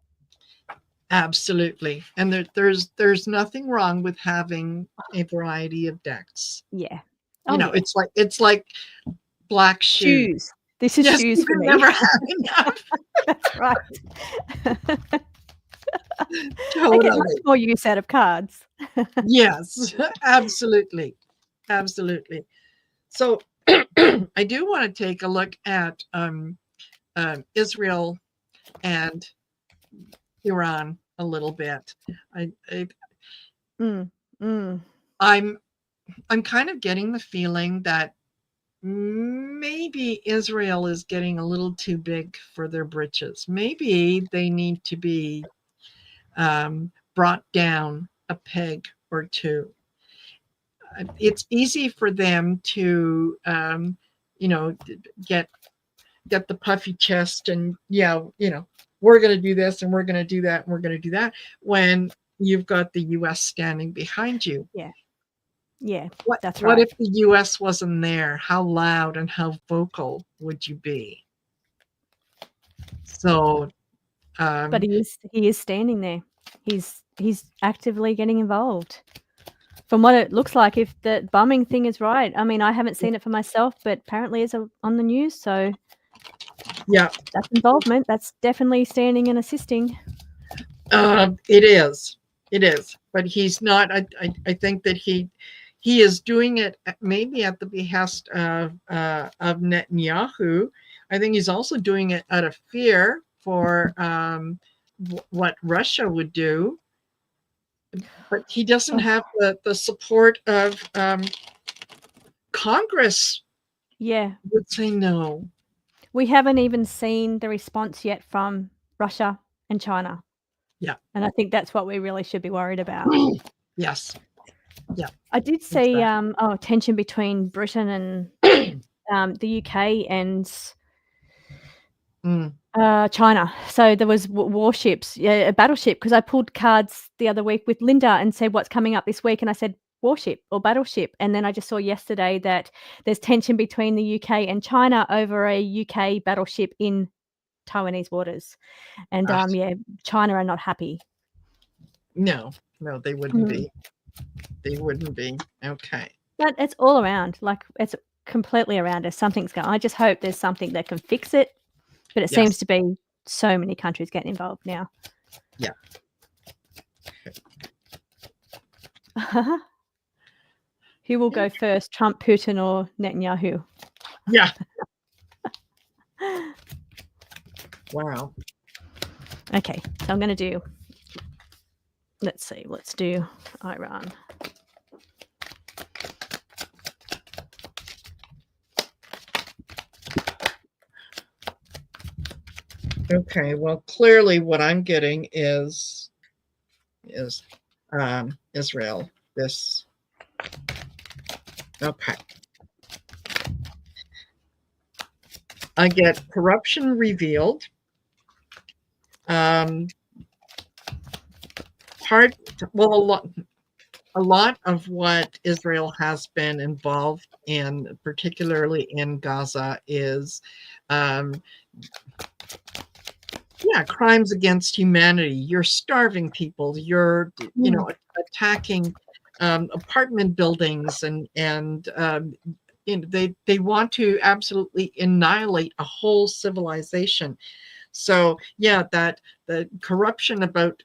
Absolutely, and there's nothing wrong with having a variety of decks. Yeah, it's like black shoes. This is shoes for me. Never have enough. That's right. Totally. I get much more use out of cards. Yes, absolutely. So I do want to take a look at Israel and Iran a little bit. I'm kind of getting the feeling that maybe Israel is getting a little too big for their britches. Maybe they need to be brought down a peg or two. It's easy for them to, get the puffy chest and, we're going to do this and we're going to do that and we're going to do that when you've got the U.S. standing behind you. Yeah, that's right. What if the U.S. wasn't there? How loud and how vocal would you be? So, but he is standing there. He's actively getting involved. From what it looks like, if the bombing thing is right, I mean, I haven't seen it for myself, but apparently it's on the news. So yeah, that's involvement. That's definitely standing and assisting. It is. It is. But he's not. I think that he is doing it maybe at the behest of Netanyahu. I think he's also doing it out of fear for what Russia would do. But he doesn't have the support of Congress. Yeah. Would say no. We haven't even seen the response yet from Russia and China. Yeah. And I think that's what we really should be worried about. Yes. Yeah. I did see Exactly. tension between Britain and the UK and China. So there was warships, a battleship, because I pulled cards the other week with Linda and said, "What's coming up this week?" And I said, "Warship or battleship." And then I just saw yesterday that there's tension between the UK and China over a UK battleship in Taiwanese waters. And yeah, China are not happy. No, they wouldn't be. They wouldn't be. Okay. But it's all around. Like, it's completely around us. Something's going. I just hope there's something that can fix it. But it seems to be so many countries getting involved now. Yeah. Who will go first, Trump, Putin, or Netanyahu? Yeah. Wow. Okay, so I'm going to do, let's see, let's do Iran. Okay, well, clearly what I'm getting is Israel. This. Okay. I get corruption revealed. A lot of what Israel has been involved in, particularly in Gaza, is crimes against humanity. You're starving people. You're attacking apartment buildings, and they want to absolutely annihilate a whole civilization. So yeah, that the corruption about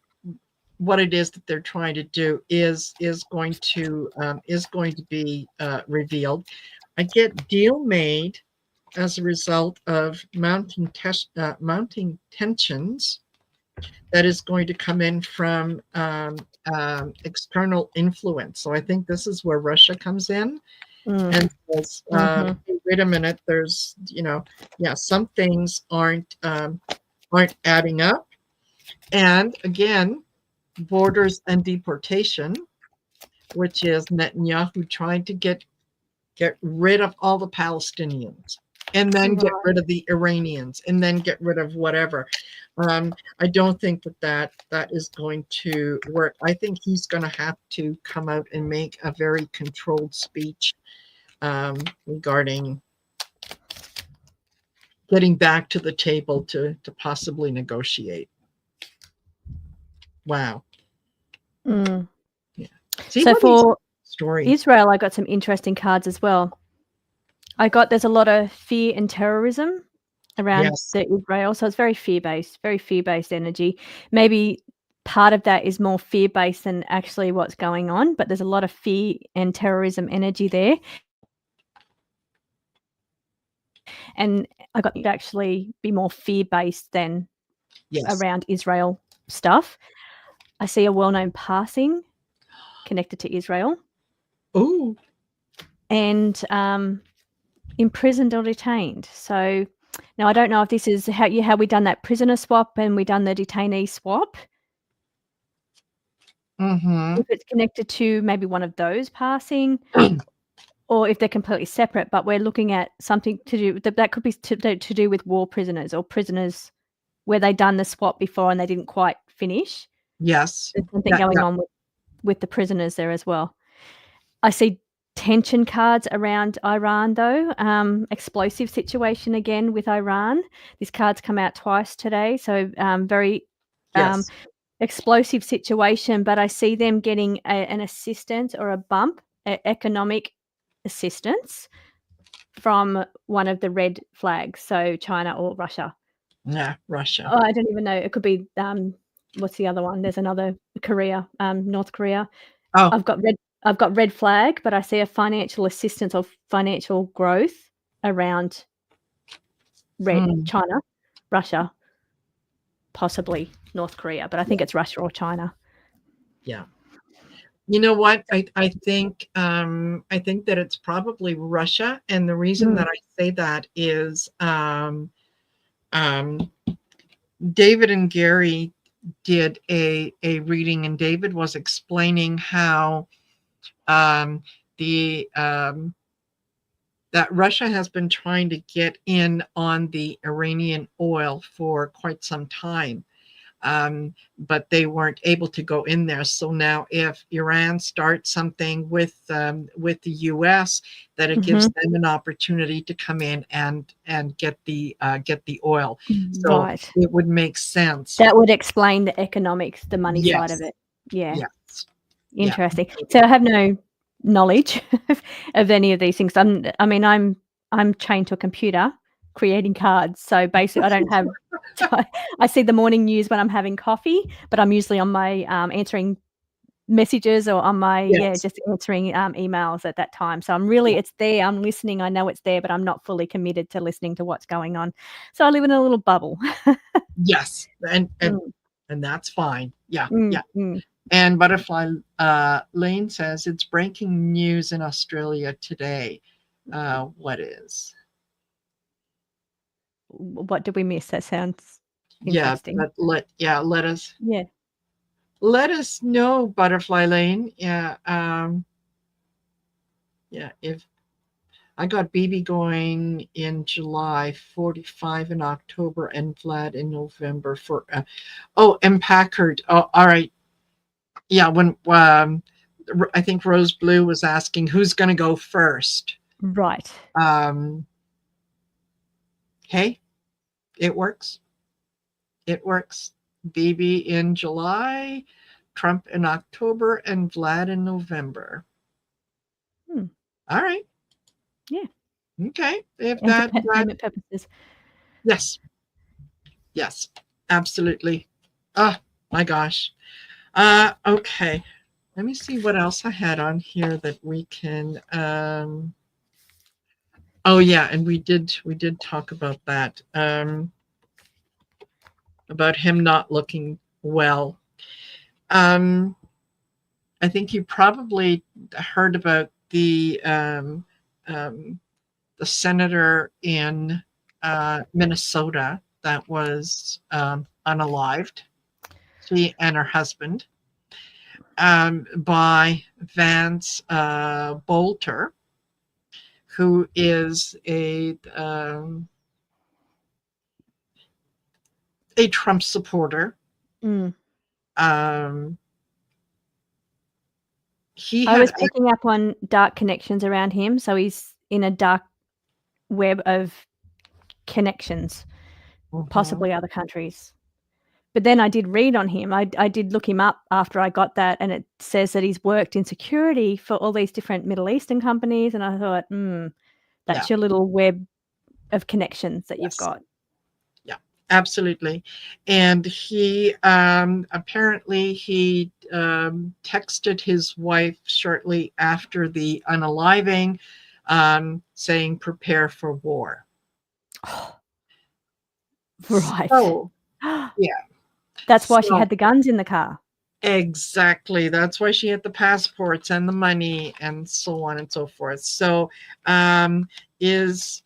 what it is that they're trying to do is going to be revealed. I get deal made as a result of mounting tensions that is going to come in from external influence. So I think this is where Russia comes in and says, hey, wait a minute, there's, some things aren't adding up. And again, borders and deportation, which is Netanyahu trying to get rid of all the Palestinians and then get rid of the Iranians and then get rid of whatever. I don't think that is going to work. I think he's going to have to come out and make a very controlled speech regarding getting back to the table to possibly negotiate. Wow. Yeah. See, so for stories. Israel, I got some interesting cards as well. There's a lot of fear and terrorism around the Israel. So it's very fear-based energy. Maybe part of that is more fear-based than actually what's going on, but there's a lot of fear and terrorism energy there. And I got you to actually be more fear-based than around Israel stuff. I see a well-known passing connected to Israel. Oh. And imprisoned or detained. So now I don't know if this is how we done that prisoner swap and we done the detainee swap. If it's connected to maybe one of those passing, or if they're completely separate, but we're looking at something to do that could be to do with war prisoners or prisoners where they done the swap before and they didn't quite finish. Yes. There's something going on with the prisoners there as well. I see tension cards around Iran though. Explosive situation again with Iran. These cards come out twice today, so very explosive situation, but I see them getting an assistance or a bump, economic assistance from one of the red flags, so China or Russia. Yeah, Russia. Oh, I don't even know. It could be what's the other one? There's another Korea, North Korea. Oh. I've got red flag, but I see a financial assistance or financial growth around red. China, Russia, possibly North Korea, but I think it's Russia or China. Yeah. You know what? I think that it's probably Russia, and the reason that I say that is David and Gary did a reading, and David was explaining how that Russia has been trying to get in on the Iranian oil for quite some time. But they weren't able to go in there. So now, if Iran starts something with the U.S., that it gives them an opportunity to come in and get the oil. So it would make sense. That would explain the economics, the money side of it. Yeah. Yes. Interesting. So I have no knowledge of any of these things. I'm chained to a computer creating cards. So basically, I don't have. I see the morning news when I'm having coffee, but I'm usually on my answering messages or on my just answering emails at that time. So I'm really it's there. I'm listening. I know it's there, but I'm not fully committed to listening to what's going on. So I live in a little bubble. Yes, and that's fine. Yeah. And Butterfly Lane says it's breaking news in Australia today. What is? What did we miss? That sounds interesting. Yeah, but let us know, Butterfly Lane. Yeah. If I got BB going in July, 45 in October, and Vlad in November for and Packard. Oh, all right. Yeah, when I think Rose Blue was asking who's going to go first. Right. Hey, it works. It works. BB in July, Trump in October, and Vlad in November. All right. Yeah. Okay. If and that for payment purposes. Yes. Yes. Absolutely. Oh my gosh. Okay. Let me see what else I had on here that we can. Oh yeah, and we did talk about that. About him not looking well. I think you probably heard about the senator in Minnesota that was unalived, she and her husband, by Vance Bolter, who is a Trump supporter. I was picking up on dark connections around him, so he's in a dark web of connections, possibly other countries. But then I did read on him. I did look him up after I got that, and it says that he's worked in security for all these different Middle Eastern companies, and I thought, that's your little web of connections that you've got. Yeah, absolutely. And he apparently he texted his wife shortly after the unaliving, saying, "Prepare for war." Right. So, yeah. That's why she had the guns in the car. Exactly. That's why she had the passports and the money and so on and so forth. So, is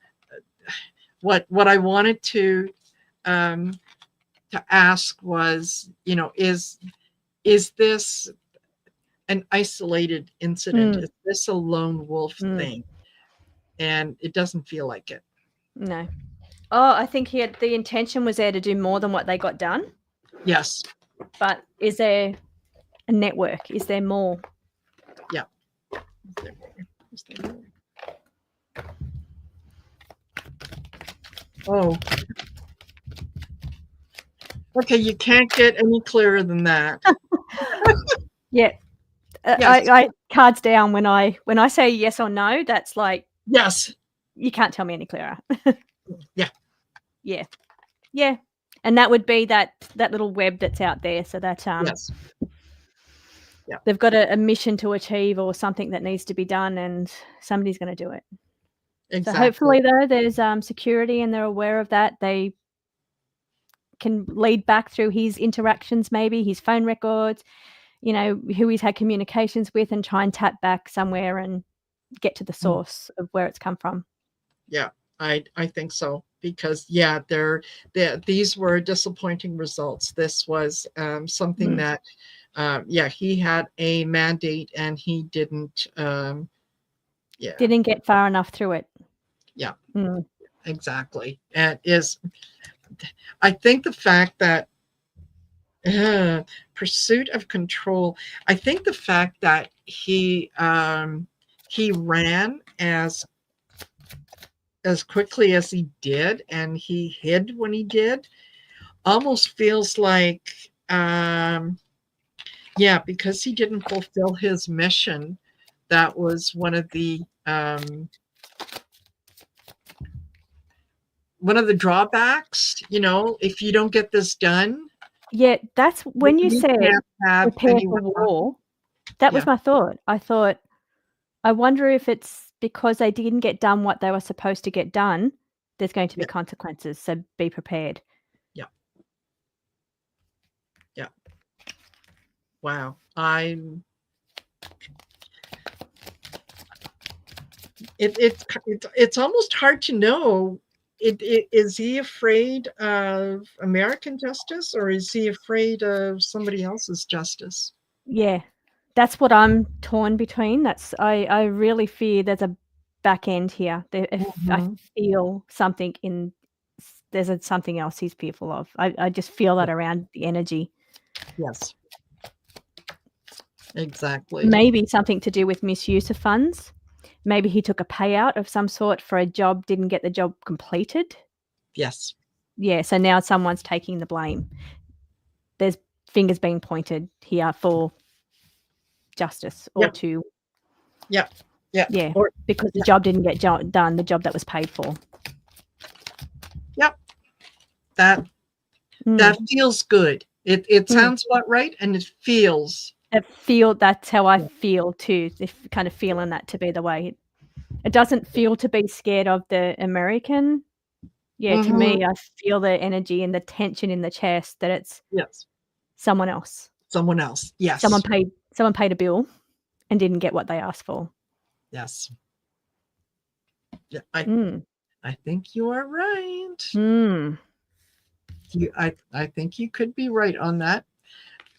what I wanted to ask was, is this an isolated incident? Is this a lone wolf thing? And it doesn't feel like it. No. Oh, I think the intention was there to do more than what they got done. Yes. But is there a network? Is there more? Yeah. Is there more? Oh. Okay, you can't get any clearer than that. Yeah. Yes. I cards down when I say yes or no, that's like yes. You can't tell me any clearer. Yeah. Yeah. Yeah. And that would be that little web that's out there, so that Yes. Yeah. they've got a mission to achieve or something that needs to be done, and somebody's going to do it. Exactly. So hopefully, though, there's security and they're aware of that. They can lead back through his interactions, maybe his phone records, who he's had communications with, and try and tap back somewhere and get to the source of where it's come from. Yeah, I think so, because these were disappointing results. This was something that he had a mandate and he didn't didn't get far enough through it. Yeah. Exactly. And I think the fact that pursuit of control, I think the fact that he ran as quickly as he did, and he hid when he did, almost feels like because he didn't fulfill his mission. That was one of the drawbacks, if you don't get this done. Yeah, that's when you said prepare for war. That was my thought. I thought, I wonder if it's because they didn't get done what they were supposed to get done, there's going to be consequences, so be prepared. Yeah. Yeah. Wow. It's almost hard to know. Is he afraid of American justice, or is he afraid of somebody else's justice? Yeah, that's what I'm torn between. I really fear there's a back end here. I feel something there's something else he's fearful of. I just feel that around the energy. Yes. Exactly. Maybe something to do with misuse of funds. Maybe he took a payout of some sort for a job, didn't get the job completed. Yes. Yeah, so now someone's taking the blame. There's fingers being pointed here for justice or to... Yeah. Because the job didn't get done, the job that was paid for. Yep. That feels good. It sounds about right, and it feels... That's how I feel too. Kind of feeling that to be the way. It doesn't feel to be scared of the American. Yeah, to me, I feel the energy and the tension in the chest that it's someone else. Someone else, yes. Someone paid a bill and didn't get what they asked for. Yes. Yeah, I think you are right. I think you could be right on that.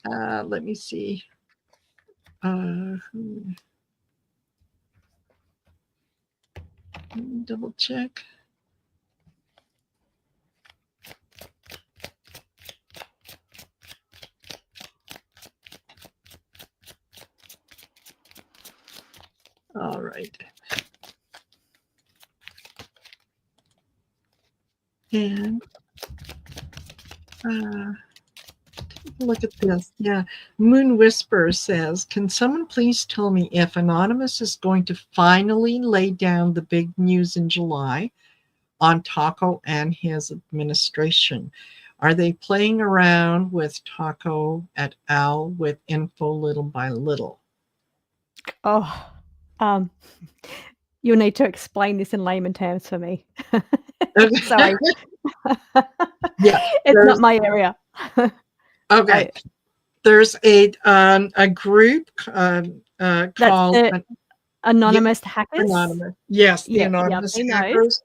Let me see. Let me double check. All right. And look at this. Yeah. Moon Whisperer says, can someone please tell me if Anonymous is going to finally lay down the big news in July on Taco and his administration? Are they playing around with Taco et al. With info little by little? Oh, you'll need to explain this in layman terms for me. Sorry. It's not my area. Okay. There's a group called Anonymous Hackers. Anonymous. Yes, the Anonymous Hackers.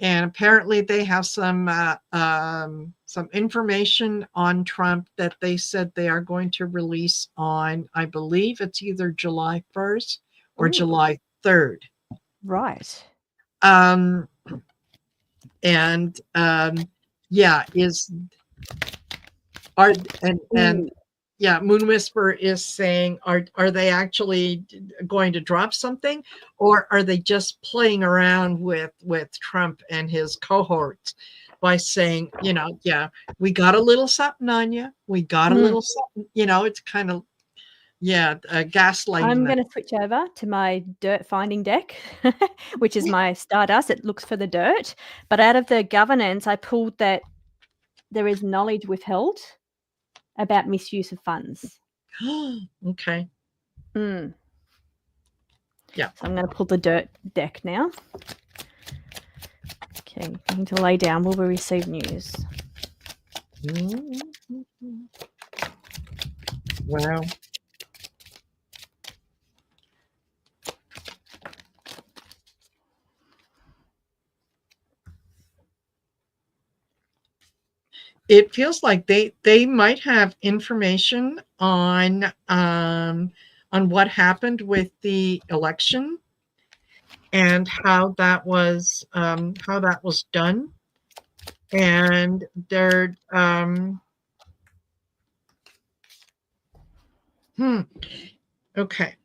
And apparently they have some information on Trump that they said they are going to release on, I believe it's either July 1st or July 3rd. Right. Moon Whisperer is saying, are they actually going to drop something, or are they just playing around with Trump and his cohorts by saying, we got a little something on you, we got a little something, it's kind of gaslighting. I'm going to switch over to my dirt finding deck, which is my Stardust. It looks for the dirt, but out of the governance, I pulled that there is knowledge withheld about misuse of funds. Okay. Yeah. Yeah. So I'm going to pull the dirt deck now. Okay, you need to lay down. Will we receive news? Wow. It feels like they might have information on what happened with the election and how that was done, and they're okay.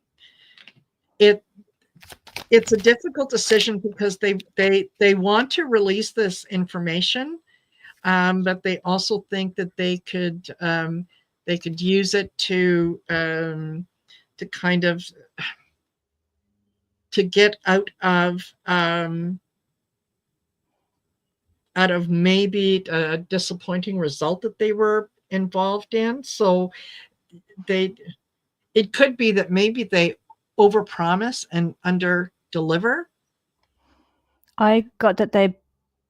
It's a difficult decision because they want to release this information, but they also think that they could use it to kind of to get out of maybe a disappointing result that they were involved in. So it could be that maybe they overpromise and under-deliver. I got that they're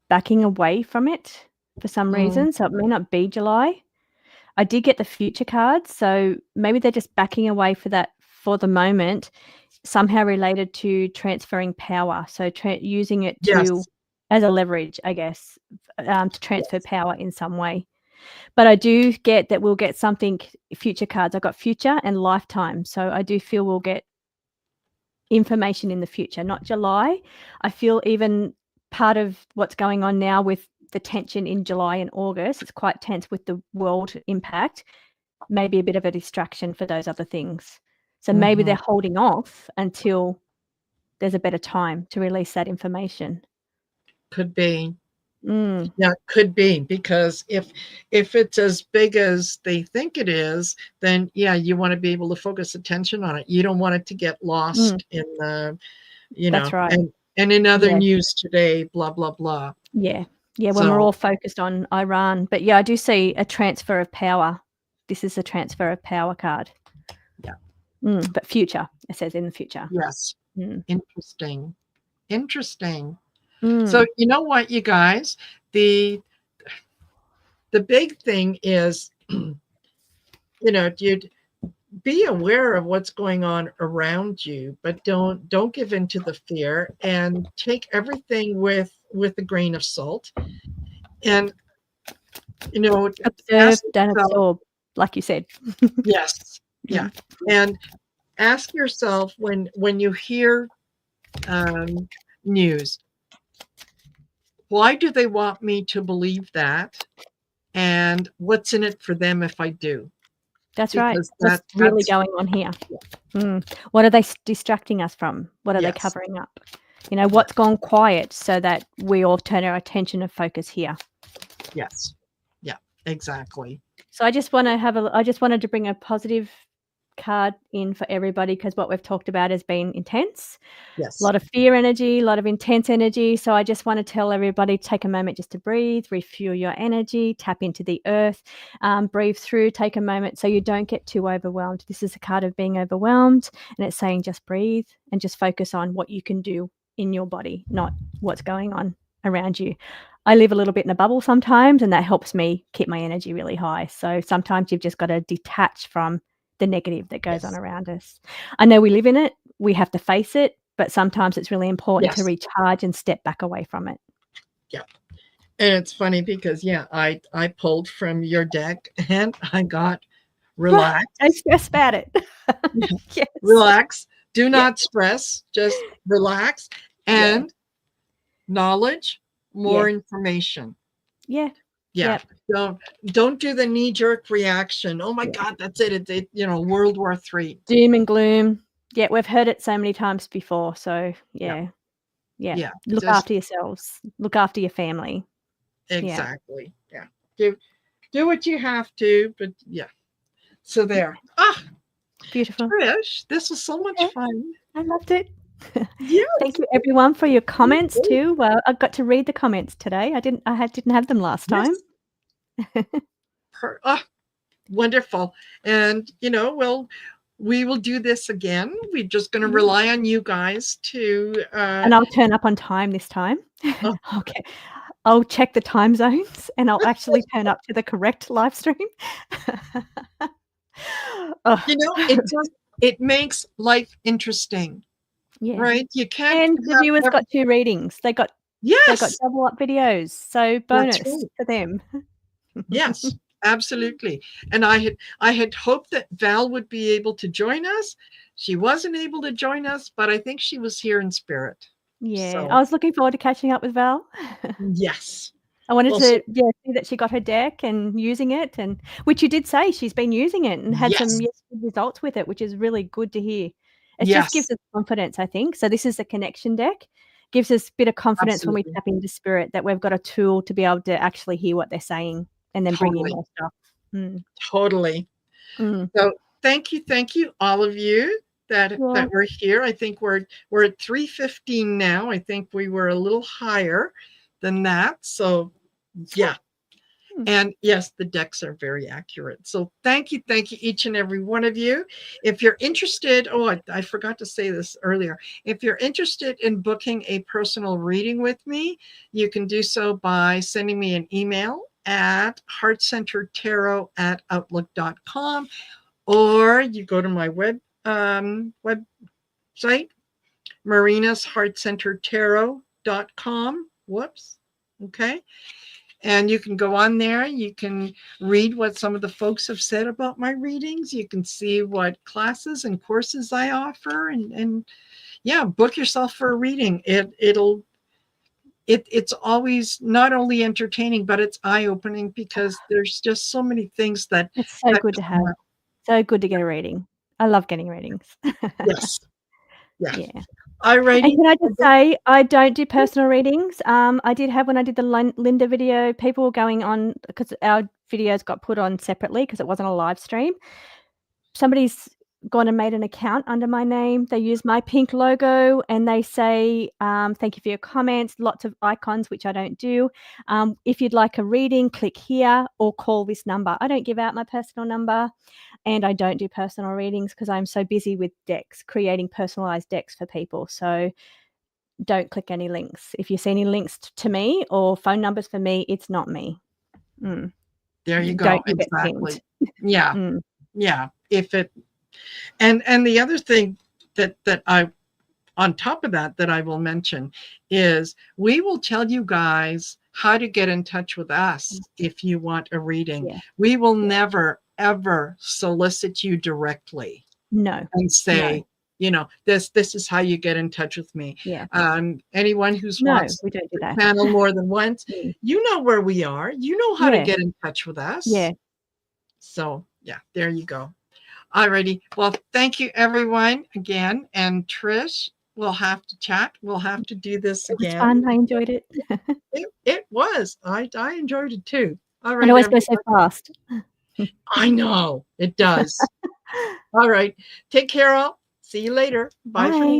backing away from it for some reason, so it may not be July. I did get the future cards, so maybe they're just backing away for that for the moment, somehow related to transferring power. So using it Yes. as a leverage, I guess, to transfer power in some way. But I do get that we'll get something, future cards. I got future and lifetime. So I do feel we'll get information in the future, not July. I feel even part of what's going on now with the tension in July and August, it's quite tense with the world impact, maybe a bit of a distraction for those other things. So maybe they're holding off until there's a better time to release that information. Could be. Yeah, could be, because if it's as big as they think it is, then yeah, you want to be able to focus attention on it. You don't want it to get lost in the, That's right. and in other news today, blah, blah, blah. Yeah. Yeah, when we're all focused on Iran. But yeah, I do see a transfer of power. This is a transfer of power card. Yeah. But future, it says in the future. Yes. Interesting. So you know what, you guys, the big thing is, you'd be aware of what's going on around you, but don't give in to the fear, and take everything with a grain of salt. And observe, don't absorb, like you said. Yes. Yeah. And ask yourself, when you hear news, why do they want me to believe that? And what's in it for them if I do? That's right. What's really going on here? What are they distracting us from? What are they covering up? What's gone quiet so that we all turn our attention and focus here? Yes. Yeah, exactly. So I just wanted to bring a positive card in for everybody, because what we've talked about has been intense. Yes. A lot of fear energy, a lot of intense energy. So I just want to tell everybody, take a moment just to breathe, refuel your energy, tap into the earth, breathe through, take a moment so you don't get too overwhelmed. This is a card of being overwhelmed, and it's saying just breathe and just focus on what you can do in your body, not what's going on around you. I live a little bit in a bubble sometimes, and that helps me keep my energy really high. So sometimes you've just got to detach from the negative that goes on around us. I know we live in it, we have to face it, but sometimes it's really important to recharge and step back away from it. Yeah. And it's funny because I pulled from your deck and I got relax. Don't stress about it. Yes. Relax. Do not stress. Just relax. And knowledge, more information. Yeah. Don't do the knee-jerk reaction. Oh my God, that's it. It's World War III. Doom and gloom. Yeah, we've heard it so many times before. So yeah. Look after yourselves. Look after your family. Exactly. Yeah. Do what you have to, but So there. Beautiful. Trish, this was so much fun. I loved it. Yes. Thank you everyone for your comments too. Well, I got to read the comments today. I didn't have them last time. Wonderful. And, we will do this again. We're just going to rely on you guys to. And I'll turn up on time this time. Oh. Okay. I'll check the time zones and I'll actually turn up to the correct live stream. It makes life interesting. Yeah. Right? You can't. And the viewers got 2 readings. They got Yes. double up videos. So bonus Right. to them. Yes, absolutely. And I had hoped that Val would be able to join us. She wasn't able to join us, but I think she was here in spirit. Yeah. So. I was looking forward to catching up with Val. Yes. I wanted to see that she got her deck and using it, and which you did say she's been using it and had some good results with it, which is really good to hear. It just gives us confidence, I think. So this is a connection deck. Gives us a bit of confidence when we tap into spirit that we've got a tool to be able to actually hear what they're saying and then bring in more stuff. Totally. So thank you, all of you that were here. I think we're at 3:15 now. I think we were a little higher than that. So yeah. And yes, the decks are very accurate. So thank you, each and every one of you. If you're interested, I forgot to say this earlier. If you're interested in booking a personal reading with me, you can do so by sending me an email at heartcenteredtarot@outlook.com, or you go to my website, marinasheartcenteredtarot.com. Whoops. Okay. And you can go on there. You can read what some of the folks have said about my readings. You can see what classes and courses I offer, and yeah, book yourself for a reading. It's always not only entertaining, but it's eye-opening because there's just so many things that. It's so good to have. So good to get a reading. I love getting readings. Yes. Yeah. And can I just say, I don't do personal readings. I did have when I did the Linda video, people were going on because our videos got put on separately because it wasn't a live stream. Somebody's gone and made an account under my name. They use my pink logo and they say, thank you for your comments, lots of icons, which I don't do. If you'd like a reading, click here or call this number. I don't give out my personal number. And I don't do personal readings because I'm so busy with decks, creating personalized decks for people. So don't click any links. If you see any links to me or phone numbers for me, it's not me. There you go. Exactly. Yeah. Yeah. And the other thing that I, on top of that I will mention is we will tell you guys how to get in touch with us if you want a reading. Yeah. We will never ever solicit you directly. No. And say, this is how you get in touch with me. Yeah. Anyone who's watched we don't do that. the channel more than once, you know where we are. You know how to get in touch with us. Yeah. So yeah, there you go. Alrighty. Well, thank you everyone again. And Trish, we'll have to chat. We'll have to do this again. It was fun. I enjoyed it. It was. I enjoyed it too. All right. It always goes so fast. I know it does. All right. Take care all. See you later. Bye. For now.